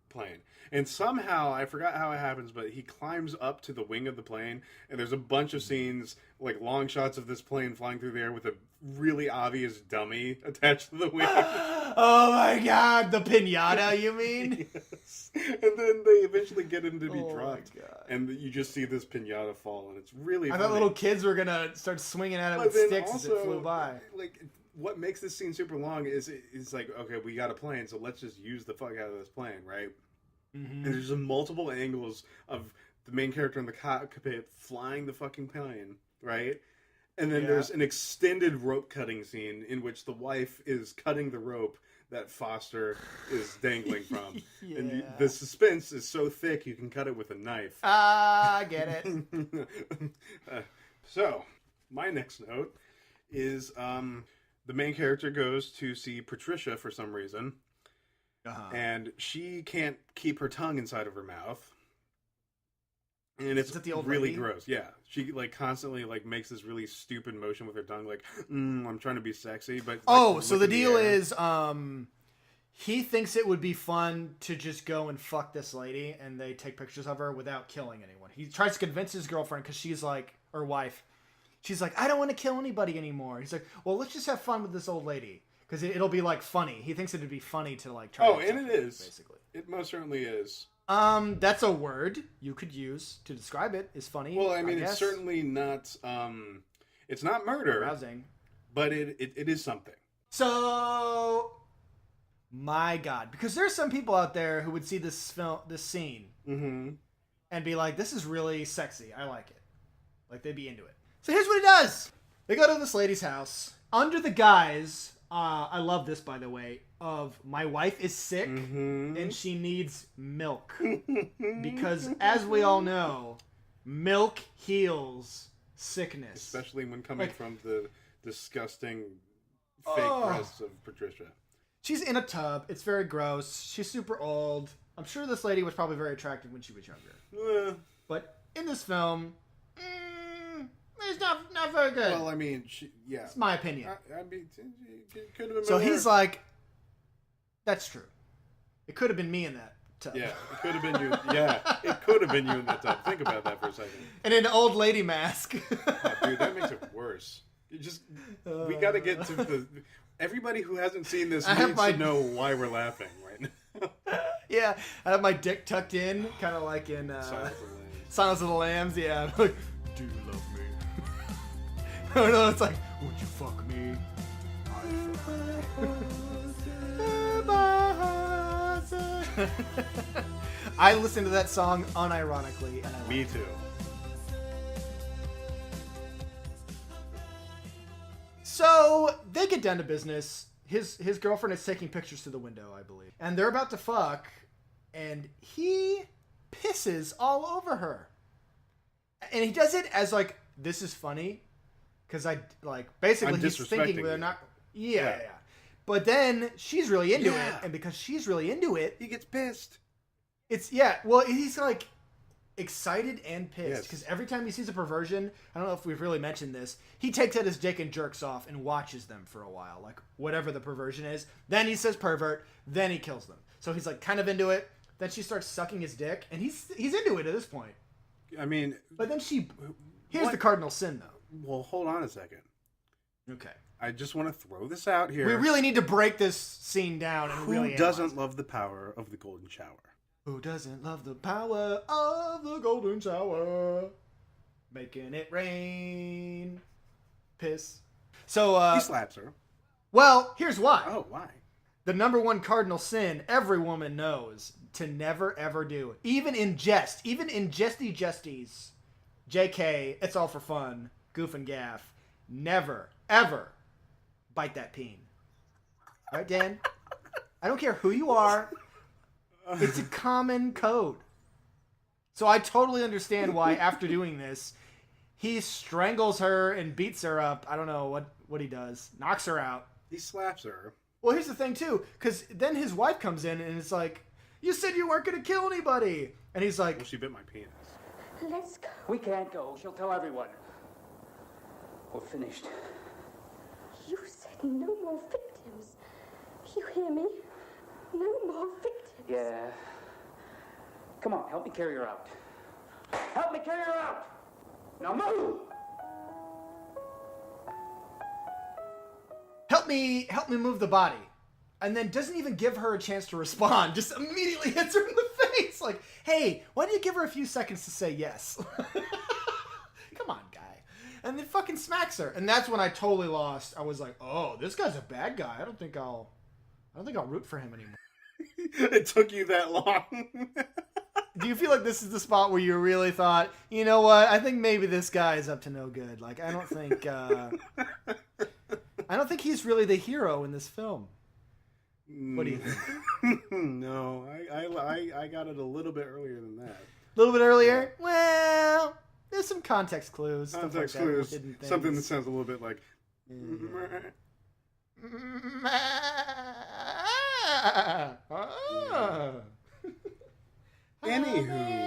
plane. And somehow, I forgot how it happens, but he climbs up to the wing of the plane, and there's a bunch of scenes, like long shots of this plane flying through the air with a really obvious dummy attached to the wing. Oh my God, the pinata, you mean? Yes. And then they eventually get him to be Oh my dropped, God. and you just see this pinata fall, and it's really I funny. thought little kids were gonna start swinging at it But with then sticks as it also, flew by. like, what makes this scene super long is it's like, okay, we got a plane, so let's just use the fuck out of this plane, right? Mm-hmm. And there's just multiple angles of the main character in the cockpit flying the fucking plane, right? And then Yeah. there's an extended rope cutting scene in which the wife is cutting the rope that Foster is dangling from. And Yeah. the suspense is so thick you can cut it with a knife. I get it. So, my next note is the main character goes to see Patricia for some reason, and she can't keep her tongue inside of her mouth. And it's Is it the old really lady? gross. Yeah, she like constantly like makes this really stupid motion with her tongue, like I'm trying to be sexy, but like, Oh, so look the in deal air. is, he thinks it would be fun to just go and fuck this lady, and they take pictures of her without killing anyone. He tries to convince his girlfriend because she's like, or wife, she's like, "I don't want to kill anybody anymore." He's like, "Well, let's just have fun with this old lady because it'll be like funny." He thinks it'd be funny to like try. Oh, to and fuck it her, is. basically. It most certainly is. That's a word you could use to describe it. Is funny. Well, I mean, it's guess. certainly not. It's not murder, arousing. but it is something. So, my God, because there's some people out there who would see this scene, and be like, "This is really sexy. I like it." Like they'd be into it. So here's what he does: they go to this lady's house under the guise. I love this, by the way. Of my wife is sick and she needs milk because, as we all know, milk heals sickness. Especially when coming Like- from the disgusting fake breasts of Patricia. She's in a tub. It's very gross. She's super old. I'm sure this lady was probably very attractive when she was younger. Eh, But in this film, it's not very good. well, I mean, yeah. It's my opinion. I mean, it could have been. So more. he's like, "That's true. It could have been me in that tub." Yeah, it could have been you. Yeah, it could have been you in that tub. Think about that for a second. And an old lady mask. Oh, dude, that makes it worse. You just we got to get to the. Everybody who hasn't seen this I have needs my- to know why we're laughing right now. Yeah, I have my dick tucked in, kind of like in Silence of the Lambs. Silence of the Lambs. Yeah, I'm like, do you love me? Oh no, it's like, would you fuck me? I listen to that song unironically, and I Me too. So they get down to business. His girlfriend is taking pictures through the window, I believe, and they're about to fuck, and he pisses all over her, and he does it as like, this is funny, because I like basically I'm he's thinking disrespecting they're you. not. Yeah, Yeah. yeah. But then she's really into Yeah. it, and because she's really into it, He gets pissed. it's well, he's like excited and pissed Yes. because every time he sees a perversion, I don't know if we've really mentioned this, he takes out his dick and jerks off and watches them for a while, like whatever the perversion is. Then he says pervert, then he kills them. So he's like kind of into it. Then she starts sucking his dick, and he's into it at this point. I mean, But then here's What? the cardinal sin though. well, hold on a second. Okay, I just want to throw this out here. we really need to break this scene down and Who really doesn't analyze it. love the power of the golden shower? Who doesn't love the power of the golden shower? Making it rain. Piss. So, He slaps her. well, here's why. Oh, why? The number one cardinal sin every woman knows to never ever do. Even in jest. Even in jesty. JK, it's all for fun. Goof and gaff. Never, ever bite that peen. Right, Dan? I don't care who you are. It's a common code. So I totally understand why after doing this, he strangles her and beats her up. I don't know what he does. Knocks her out. He slaps her. Well, here's the thing, too. Because then his wife comes in and it's like, you said you weren't going to kill anybody. And he's like, Well, she bit my penis. Let's go. We can't go. She'll tell everyone. We're finished. You said no more victims. You hear me? No more victims. Yeah. Come on, help me carry her out. Help me carry her out! Now move! help me move the body. And then doesn't even give her a chance to respond. Just immediately hits her in the face. Like, hey, why don't you give her a few seconds to say yes? Come on, guy. And then fucking smacks her. And that's when I totally lost. I was like, oh, this guy's a bad guy. I don't think I'll root for him anymore. It took you that long. Do you feel like this is the spot where you really thought, you know what? I think maybe this guy is up to no good. Like, I don't think he's really the hero in this film. What do you think? No, I got it a little bit earlier than that. A little bit earlier? Well, there's some context clues. stuff like Context that, little clues. hidden things. Something that sounds a little bit like.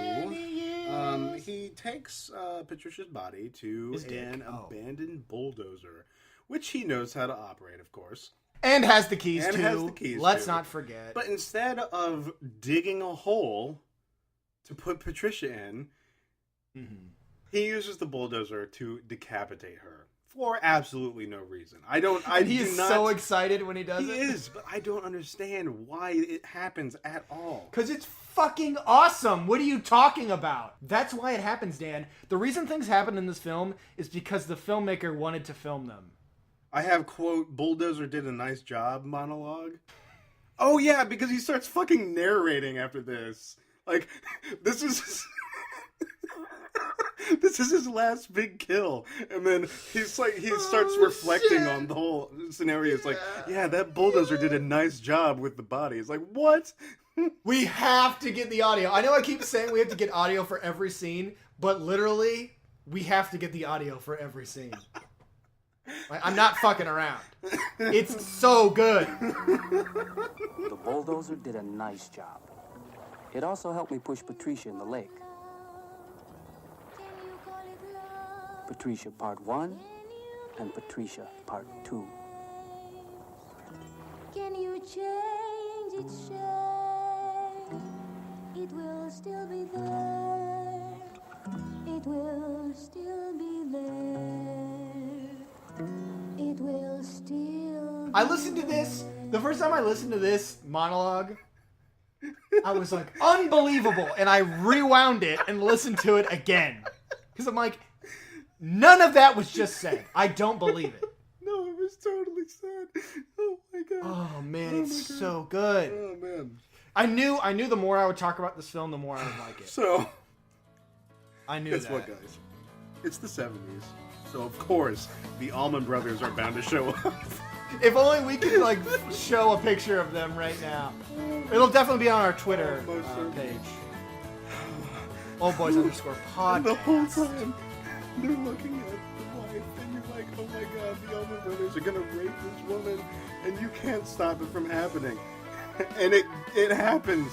Anywho, he takes Patricia's body to His dick. an Oh. abandoned bulldozer, which he knows how to operate, of course. And has the keys And too. has the keys, Let's too. not forget. But instead of digging a hole to put Patricia in, Mhm. he uses the bulldozer to decapitate her for absolutely no reason. I do He's not. so excited when he does He it. is, but I don't understand why it happens at all. Because it's fucking awesome. What are you talking about? That's why it happens, Dan. The reason things happen in this film is because the filmmaker wanted to film them. I have, quote, bulldozer did a nice job monologue. Oh yeah, because he starts fucking narrating after this. Like, this is this is his last big kill, and then he starts reflecting shit. on the whole scenario. It's like, yeah, that bulldozer did a nice job with the body. It's like, what? We have to get the audio. I know I keep saying we have to get audio for every scene, but literally, we have to get the audio for every scene. Like, I'm not fucking around. It's so good. The bulldozer did a nice job. It also helped me push Patricia in the lake. Can you call it love? Patricia Part 1 and Patricia Part 2. Can you change its shape? It will still be there. It will still be there. It will still I listened to this. The first time I listened to this monologue, I was like, unbelievable. And I rewound it and listened to it again. Because I'm like, none of that was just said. I don't believe it. No, it was totally sad. Oh my god. Oh man, Oh it's my God. so good. Oh man. I knew the more I would talk about this film, the more I would like it. So, I knew guess that. what, guys? It's the 70s. So, of course, the Allman Brothers are bound to show up. If only we could like show a picture of them right now. It'll definitely be on our Twitter Most certainly. page. Old Boys _ podcast. And the whole time, they're looking at the wife, and you're like, oh my god, the Allman Brothers are gonna rape this woman, and you can't stop it from happening. And it happens.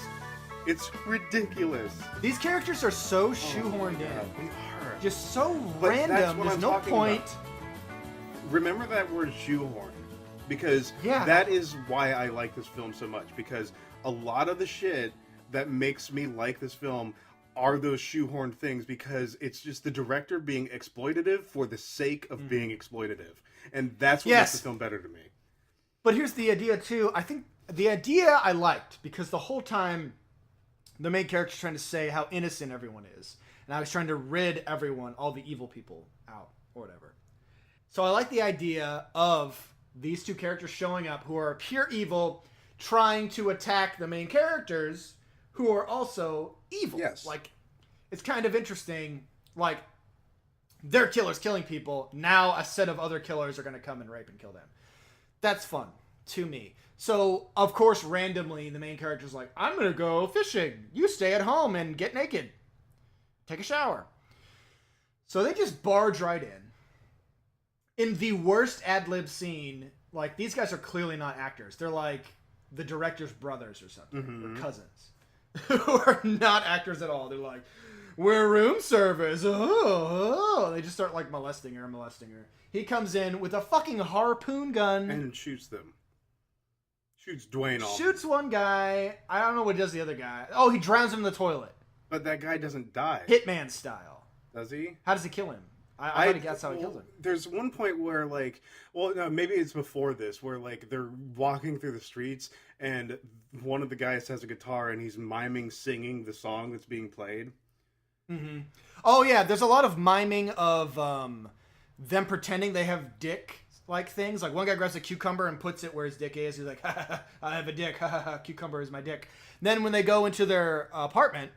It's ridiculous. These characters are so shoehorned They in. are. Just so But that's random. what There's I'm no talking point. about. Remember that word shoehorn, because Yeah. that is why I like this film so much, because a lot of the shit that makes me like this film are those shoehorned things, because it's just the director being exploitative for the sake of being exploitative, and that's what Yes. makes the film better to me. But here's the idea too. I think the idea I liked because the whole time the main character's trying to say how innocent everyone is, and I was trying to rid everyone, all the evil people, out or whatever. So I like the idea of these two characters showing up who are pure evil, trying to attack the main characters who are also evil. Yes. Like, it's kind of interesting. Like, they're killers killing people. Now a set of other killers are going to come and rape and kill them. That's fun to me. So, of course, randomly, the main character's like, I'm going to go fishing. You stay at home and get naked. Take a shower. So they just barge right in the worst ad-lib scene. Like, these guys are clearly not actors. They're like the director's brothers or something, or cousins, who are not actors at all. They're like, we're room service. Oh. They just start like molesting her. He comes in with a fucking harpoon gun. And shoots them. Shoots Dwayne off. Shoots one guy. I don't know what he does the other guy. Oh, he drowns him in the toilet. But that guy doesn't die. Hitman style. Does he? How does he kill him? I thought that's how he kills him. There's one point where, like, well, no, maybe it's before this, where, like, they're walking through the streets, and one of the guys has a guitar, and he's miming singing the song that's being played. Mm-hmm. Oh, yeah, there's a lot of miming of them pretending they have dick-like things. Like, one guy grabs a cucumber and puts it where his dick is. He's like, ha, ha, ha, I have a dick. Ha, ha, ha, cucumber is my dick. Then when they go into their apartment,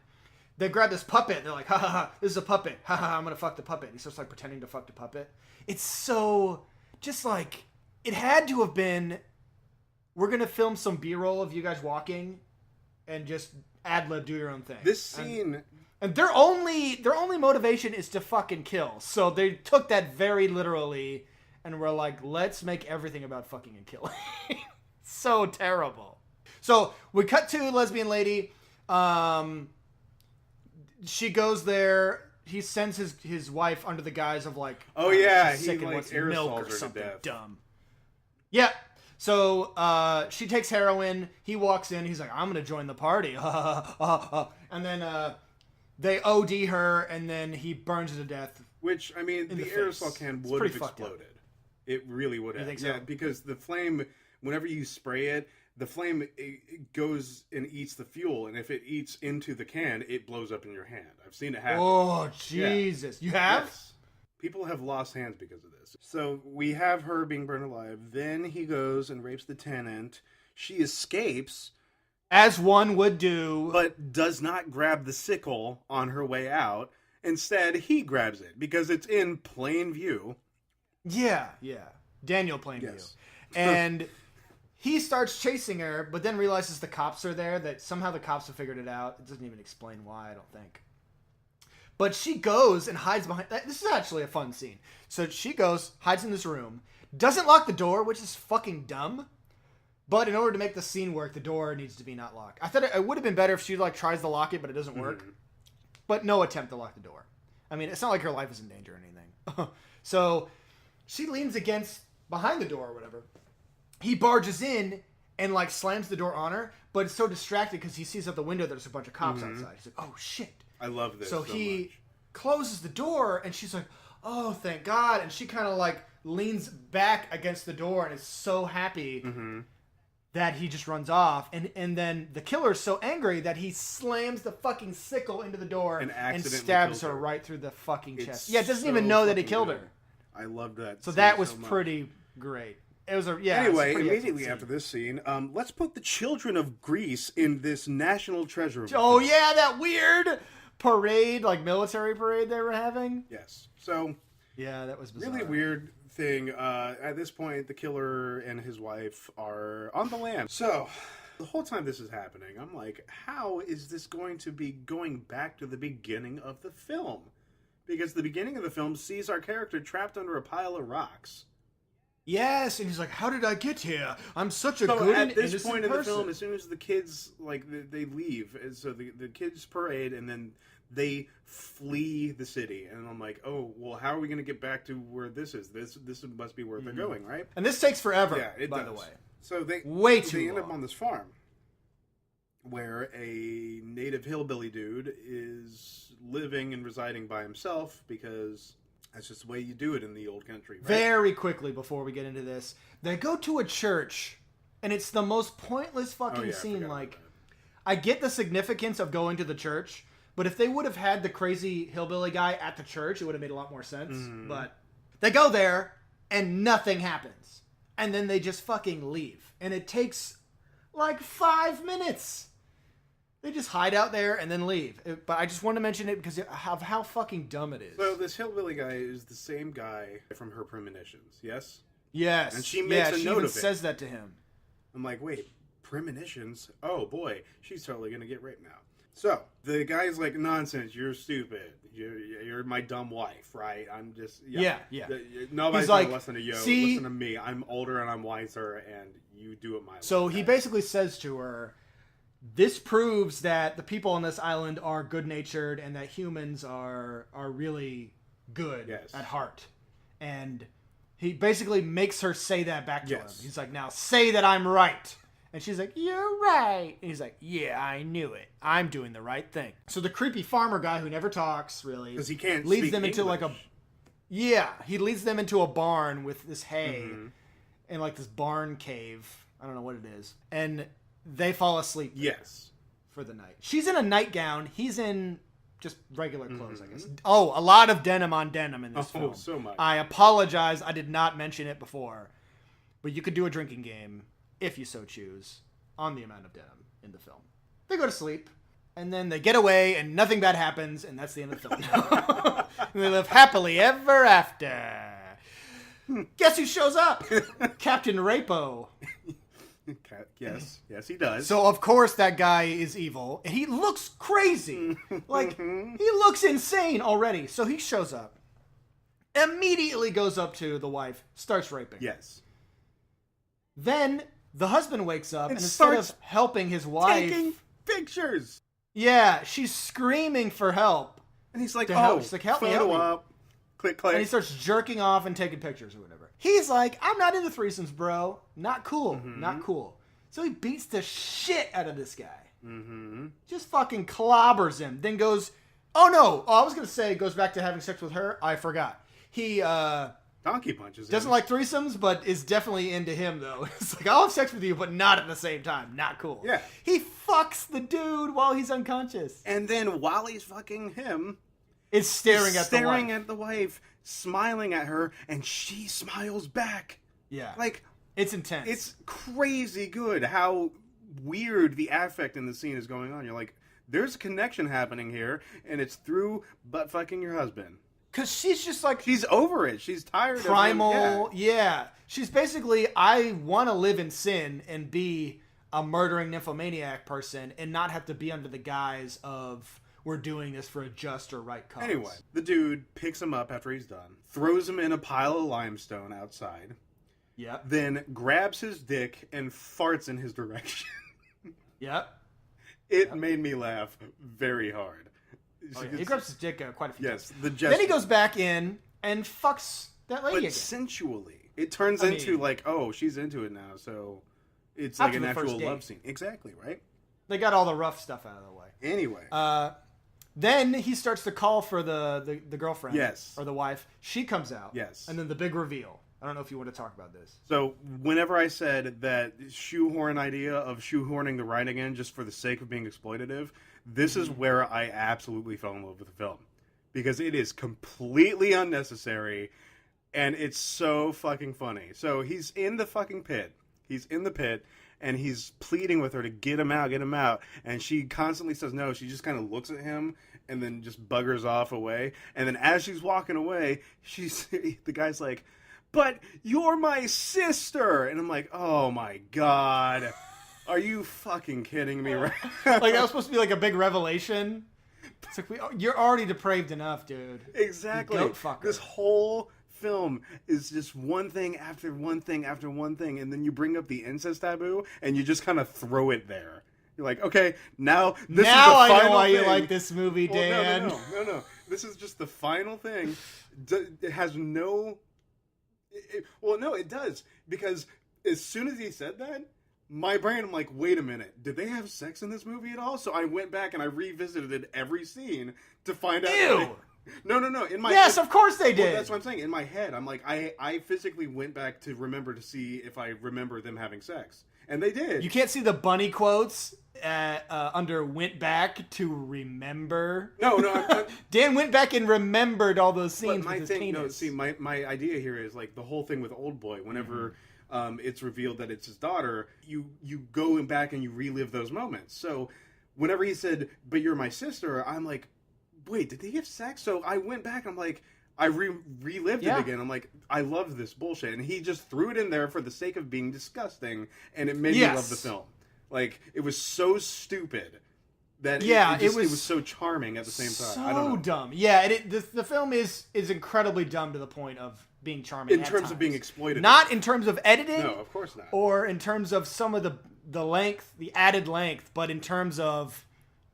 they grab this puppet. They're like, ha, ha, ha, this is a puppet. Ha, ha, ha, I'm going to fuck the puppet. He starts, like, pretending to fuck the puppet. It's so, just like, it had to have been, we're going to film some B-roll of you guys walking and just ad-lib, do your own thing. This scene... And their only motivation is to fucking kill. So they took that very literally and were like, let's make everything about fucking and killing. So terrible. So we cut to lesbian lady. She goes there. He sends his wife under the guise of like, Oh yeah, she's he sick and like wants milk aerosols or her to something death. dumb. Yeah. So she takes heroin. He walks in. He's like, I'm gonna join the party. And then they OD her, and then he burns her to death. Which, I mean, the the aerosol face. can It's would pretty have fucked up. exploded. It really would have. think so? Yeah, because the flame, whenever you spray it, the flame it goes and eats the fuel, and if it eats into the can, it blows up in your hand. I've seen it happen. Oh Jesus! You have? Yes. People have lost hands because of this. So we have her being burned alive. Then he goes and rapes the tenant. She escapes, As one would do. but does not grab the sickle on her way out. Instead, he grabs it because it's in plain view. Yeah. Daniel Plainview. Yes. And he starts chasing her, but then realizes the cops are there, that somehow the cops have figured it out. It doesn't even explain why, I don't think. But she goes and hides behind... This is actually a fun scene. So she goes, hides in this room, doesn't lock the door, which is fucking dumb. But in order to make the scene work, the door needs to be not locked. I thought it would have been better if she like tries to lock it, but it doesn't work. But no attempt to lock the door. I mean, it's not like her life is in danger or anything. So she leans against behind the door or whatever. He barges in and like slams the door on her, but it's so distracted because he sees out the window there's a bunch of cops outside. He's like, oh shit. I love this So so he much. closes the door and she's like, oh, thank God. And she kind of like leans back against the door and is so happy Mm-hmm. that he just runs off. And then the killer's so angry that he slams the fucking sickle into the door And and accidentally stabs kills her her. right through the fucking It's chest. Yeah, it doesn't so even know that he fucking killed good. her. I loved that. So scene that was so much. pretty great. It was a yeah. Anyway, it was a pretty immediately excellent after scene. this scene, let's put the children of Greece in this national treasure. of a Oh film. yeah, that weird parade, like military parade they were having. Yes. So Yeah, that was bizarre. really weird thing. At this point, the killer and his wife are on the lam. So the whole time this is happening, I'm like, how is this going to be going back to the beginning of the film? Because the beginning of the film sees our character trapped under a pile of rocks. Yes, and he's like, "How did I get here? I'm such a So good at and this innocent point in the person." film, as soon as the kids they leave, and so the kids parade, and then they flee the city, and I'm like, oh well, how are we going to get back to where this is? This must be where they're going, right? And this takes forever. Yeah, it by does. the way. So they Way too they end up long. on this farm where a native hillbilly dude is living and residing by himself because that's just the way you do it in the old country, right? Very quickly before we get into this, they go to a church, and it's the most pointless fucking Oh, yeah, I scene. forgot Like, about that. I get the significance of going to the church, but if they would have had the crazy hillbilly guy at the church, it would have made a lot more sense. Mm-hmm. But they go there, and nothing happens. And then they just fucking leave. And it takes like 5 minutes. They just hide out there and then leave. But I just wanted to mention it because of how fucking dumb it is. So this hillbilly guy is the same guy from Her Premonitions, yes? Yes. And she makes a she note even of it. says that to him. I'm like, wait, premonitions? Oh boy, she's totally gonna get raped now. So the guy's like, nonsense. You're stupid. You're my dumb wife, right? I'm just Yeah. Nobody's He's like, gonna listen to you. "See?" Listen to me. I'm older and I'm wiser, and you do it my way. So he basically says to her, this proves that the people on this island are good-natured and that humans are really good Yes. at heart. And he basically makes her say that back to Yes. him. He's like, now say that I'm right. And she's like, you're right. And he's like, yeah, I knew it. I'm doing the right thing. So the creepy farmer guy who never talks, really, because he can't leads speak them into like a English. he leads them into a barn with this hay Mm-hmm. and like this barn cave. I don't know what it is. And they fall asleep Yes. for the night. She's in a nightgown. He's in just regular clothes, I guess. Oh, a lot of denim on denim in this Oh, film. so much. I apologize. I did not mention it before. But you could do a drinking game, if you so choose, on the amount of denim in the film. They go to sleep, and then they get away, and nothing bad happens, and that's the end of the film. And they live happily ever after. Guess who shows up? Captain Rapo. Yes, he does. So of course that guy is evil, and he looks crazy. Like he looks insane already. So he shows up, immediately goes up to the wife, starts raping. yes, Then the husband wakes up, and instead starts of helping his wife, taking pictures, yeah, she's screaming for help, and he's like, To help. "Oh, She's like, help me, photo help me." up, click, click." and he starts jerking off and taking pictures or whatever. He's like, I'm not into threesomes, bro. Not cool. Not cool. So he beats the shit out of this guy. Mm-hmm. Just fucking clobbers him. Then goes, oh no. Oh, I was going to say goes back to having sex with her. I forgot. He Donkey punches. doesn't him. like threesomes, but is definitely into him, though. It's like, I'll have sex with you, but not at the same time. Not cool. Yeah. He fucks the dude while he's unconscious. And then while he's fucking him, It's staring he's at the staring wife. at the wife, smiling at her, and she smiles back. Yeah. Like, It's intense. it's crazy good how weird the affect in the scene is going on. You're like, there's a connection happening here, and it's through butt fucking your husband. Because she's just like, She's over it. She's tired primal. of him. Yeah. She's basically, I want to live in sin and be a murdering nymphomaniac person and not have to be under the guise of we're doing this for a just or right cause. Anyway, the dude picks him up after he's done, throws him in a pile of limestone outside, Yep. then grabs his dick and farts in his direction. Yep. It made me laugh very hard. Oh, yeah. He grabs his dick quite a few Yes, times. the gesture. Then he goes back in and fucks that lady but again. sensually. It turns I into mean- like, oh, she's into it now, so it's like After an the first actual date. love scene. Exactly, right? They got all the rough stuff out of the way. Anyway. Then he starts to call for the girlfriend. Yes. Or the wife. She comes out. Yes. And then the big reveal. I don't know if you want to talk about this. So whenever I said that shoehorn idea of shoehorning the writing in just for the sake of being exploitative, this is where I absolutely fell in love with the film. Because it is completely unnecessary, and it's so fucking funny. So he's in the fucking pit. He's in the pit, and he's pleading with her to get him out. And she constantly says no. She just kind of looks at him and then just buggers off away. And then as she's walking away, the guy's like, "But you're my sister." And I'm like, oh my God. Are you fucking kidding me right now? Like, that was supposed to be like a big revelation. It's like, you're already depraved enough, dude. Exactly. You goat fucker. This whole film is just one thing after one thing after one thing, and then you bring up the incest taboo, and you just kind of throw it there. You're like, okay, now this is the now I final know why thing. you like this movie, Well, Dan. No. This is just the final thing. It has no... Well, no, it does. Because as soon as he said that, my brain, I'm like, wait a minute. Did they have sex in this movie at all? So I went back and I revisited every scene to find out... Ew! No. In my Yes, head, of course they did. well, that's what I'm saying. In my head, I'm like, I physically went back to remember to see if I remember them having sex. And they did. You can't see the bunny quotes under went back to remember. No, I'm Dan went back and remembered all those but scenes my with his thing, penis. no, see, my idea here is like the whole thing with Old Boy. Whenever it's revealed that it's his daughter, you go back and you relive those moments. So whenever he said, "But you're my sister," I'm like, wait, did they have sex? So I went back. I'm like, I relived it again. I'm like, I love this bullshit, and he just threw it in there for the sake of being disgusting, and it made me love the film. Like, it was so stupid that it was so charming at the same time. I don't know. dumb. Yeah, the film is incredibly dumb to the point of being charming. In at terms times. of being exploited. Not in terms of editing. No, of course not. Or in terms of some of the length, the added length, but in terms of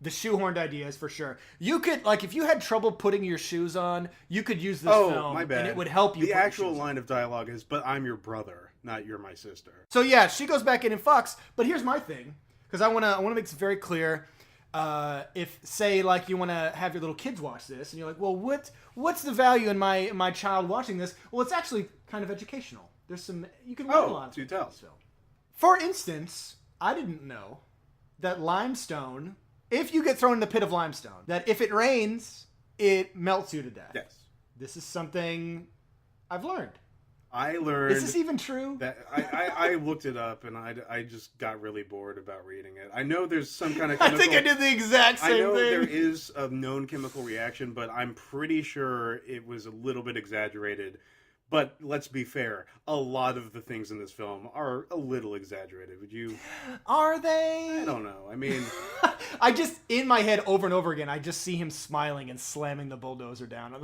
the shoehorned ideas, for sure. You could, like, if you had trouble putting your shoes on, you could use this film, my bad. and it would help you. The put your actual shoes on. line of dialogue is, "But I'm your brother, not you're my sister." So yeah, she goes back in and fucks. But here's my thing, because I wanna make this very clear. If, say, like, you want to have your little kids watch this, and you're like, well, what's the value in my child watching this? Well, it's actually kind of educational. There's some, you can learn a lot. Do tell. For instance, I didn't know that limestone, if you get thrown in the pit of limestone, that if it rains, it melts you to death. Yes. This is something I've learned. I learned... Is this even true? That I looked it up, and I just got really bored about reading it. I know there's some kind of I chemical... think I did the exact same I know thing. there is a known chemical reaction, but I'm pretty sure it was a little bit exaggerated. But let's be fair, a lot of the things in this film are a little exaggerated. Would you... Are they? I don't know. I mean... I just, in my head, over and over again, I just see him smiling and slamming the bulldozer down on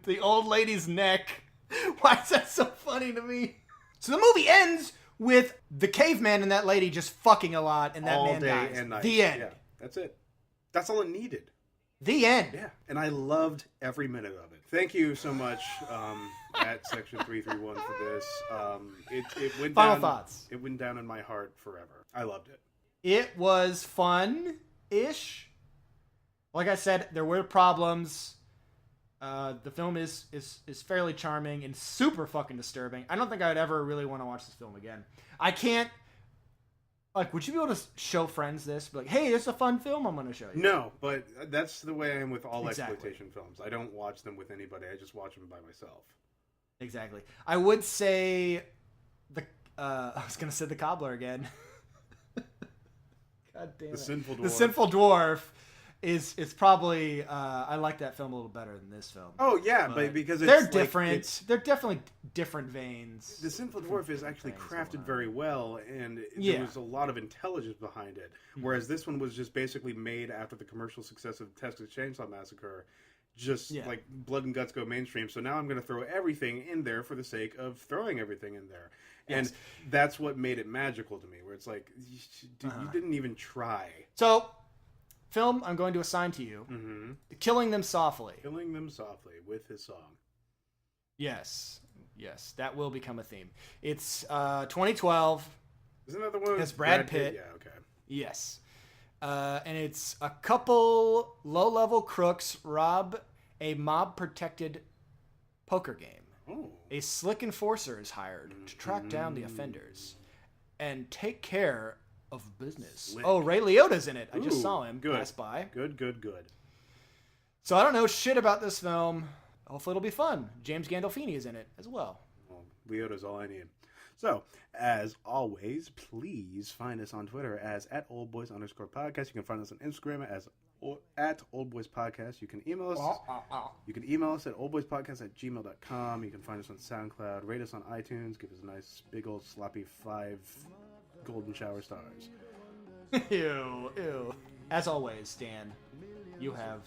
the old lady's neck. Why is that so funny to me? So the movie ends with the caveman and that lady just fucking a lot, and that all man day dies. and night. The end. Yeah, that's it. That's all it needed. The end. Yeah, and I loved every minute of it. Thank you so much at Section 331 for this. It went Final down, thoughts. It went down in my heart forever. I loved it. It was fun-ish. Like I said, there were problems. The film is fairly charming and super fucking disturbing. I don't think I'd ever really want to watch this film again. I can't... Like, would you be able to show friends this? Be like, hey, this is a fun film I'm going to show you. No, but that's the way I am with all Exactly. exploitation films. I don't watch them with anybody. I just watch them by myself. Exactly. I would say I was going to say The Cobbler again. God damn it. The Sinful Dwarf. The Sinful Dwarf is probably I like that film a little better than this film. Oh yeah, but because it's they're like, different. They're definitely different veins. The Sinful Dwarf is actually things crafted going on. very well, and Yeah. there was a lot of intelligence behind it. Whereas this one was just basically made after the commercial success of Texas Chainsaw Massacre, just like blood and guts go mainstream. So now I'm going to throw everything in there for the sake of throwing everything in there, and that's what made it magical to me. Where it's like, dude, you didn't even try. So, film I'm going to assign to you: Killing Them Softly. Killing Them Softly with his song. Yes, that will become a theme. It's 2012. Isn't that the one with Has Brad Pitt. Yeah, okay. Yes. And it's a couple low-level crooks rob a mob-protected poker game. Oh. A slick enforcer is hired to track down the offenders and take care of business. Slick. Oh, Ray Liotta's in it. I just Ooh, saw him good. pass by. Good. So I don't know shit about this film. Hopefully it'll be fun. James Gandolfini is in it as well. Well, Leota's all I need. So, as always, please find us on Twitter as @oldboys_podcast. You can find us on Instagram as @oldboyspodcast. You can email us. You can email us at oldboyspodcast@gmail.com. You can find us on SoundCloud. Rate us on iTunes. Give us a nice big old sloppy 5 golden shower stars. Ew. As always, Dan, you have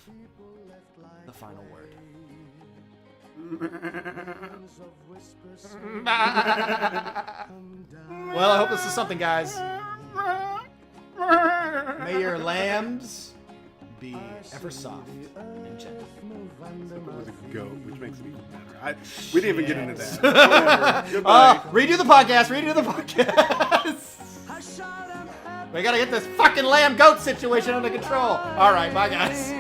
the final word. Well, I hope this is something, guys. May your lambs be ever soft and gentle. It was a goat, which makes it even better. We didn't even get into that. Whatever. Goodbye. Redo the podcast. We gotta get this fucking lamb goat situation under control. All right, bye, guys.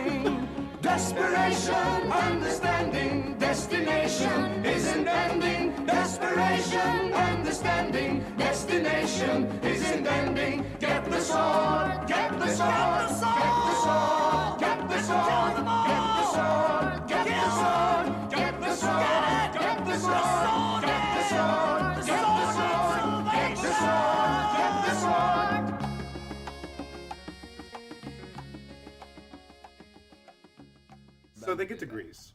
Desperation, understanding, destination isn't ending. Desperation, understanding, destination isn't ending. Get the sword, get the sword, get the sword, get the sword, get the sword, get the sword, get the sword, get the sword, get the sword, get the sword, get the sword, get the sword. So they get to Greece,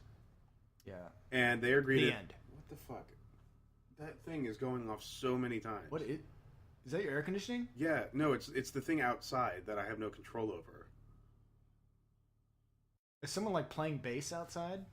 Yeah. and they are greeted. The end. What the fuck? That thing is going off so many times. What is that? Your air conditioning? Yeah, no, it's the thing outside that I have no control over. Is someone like playing bass outside?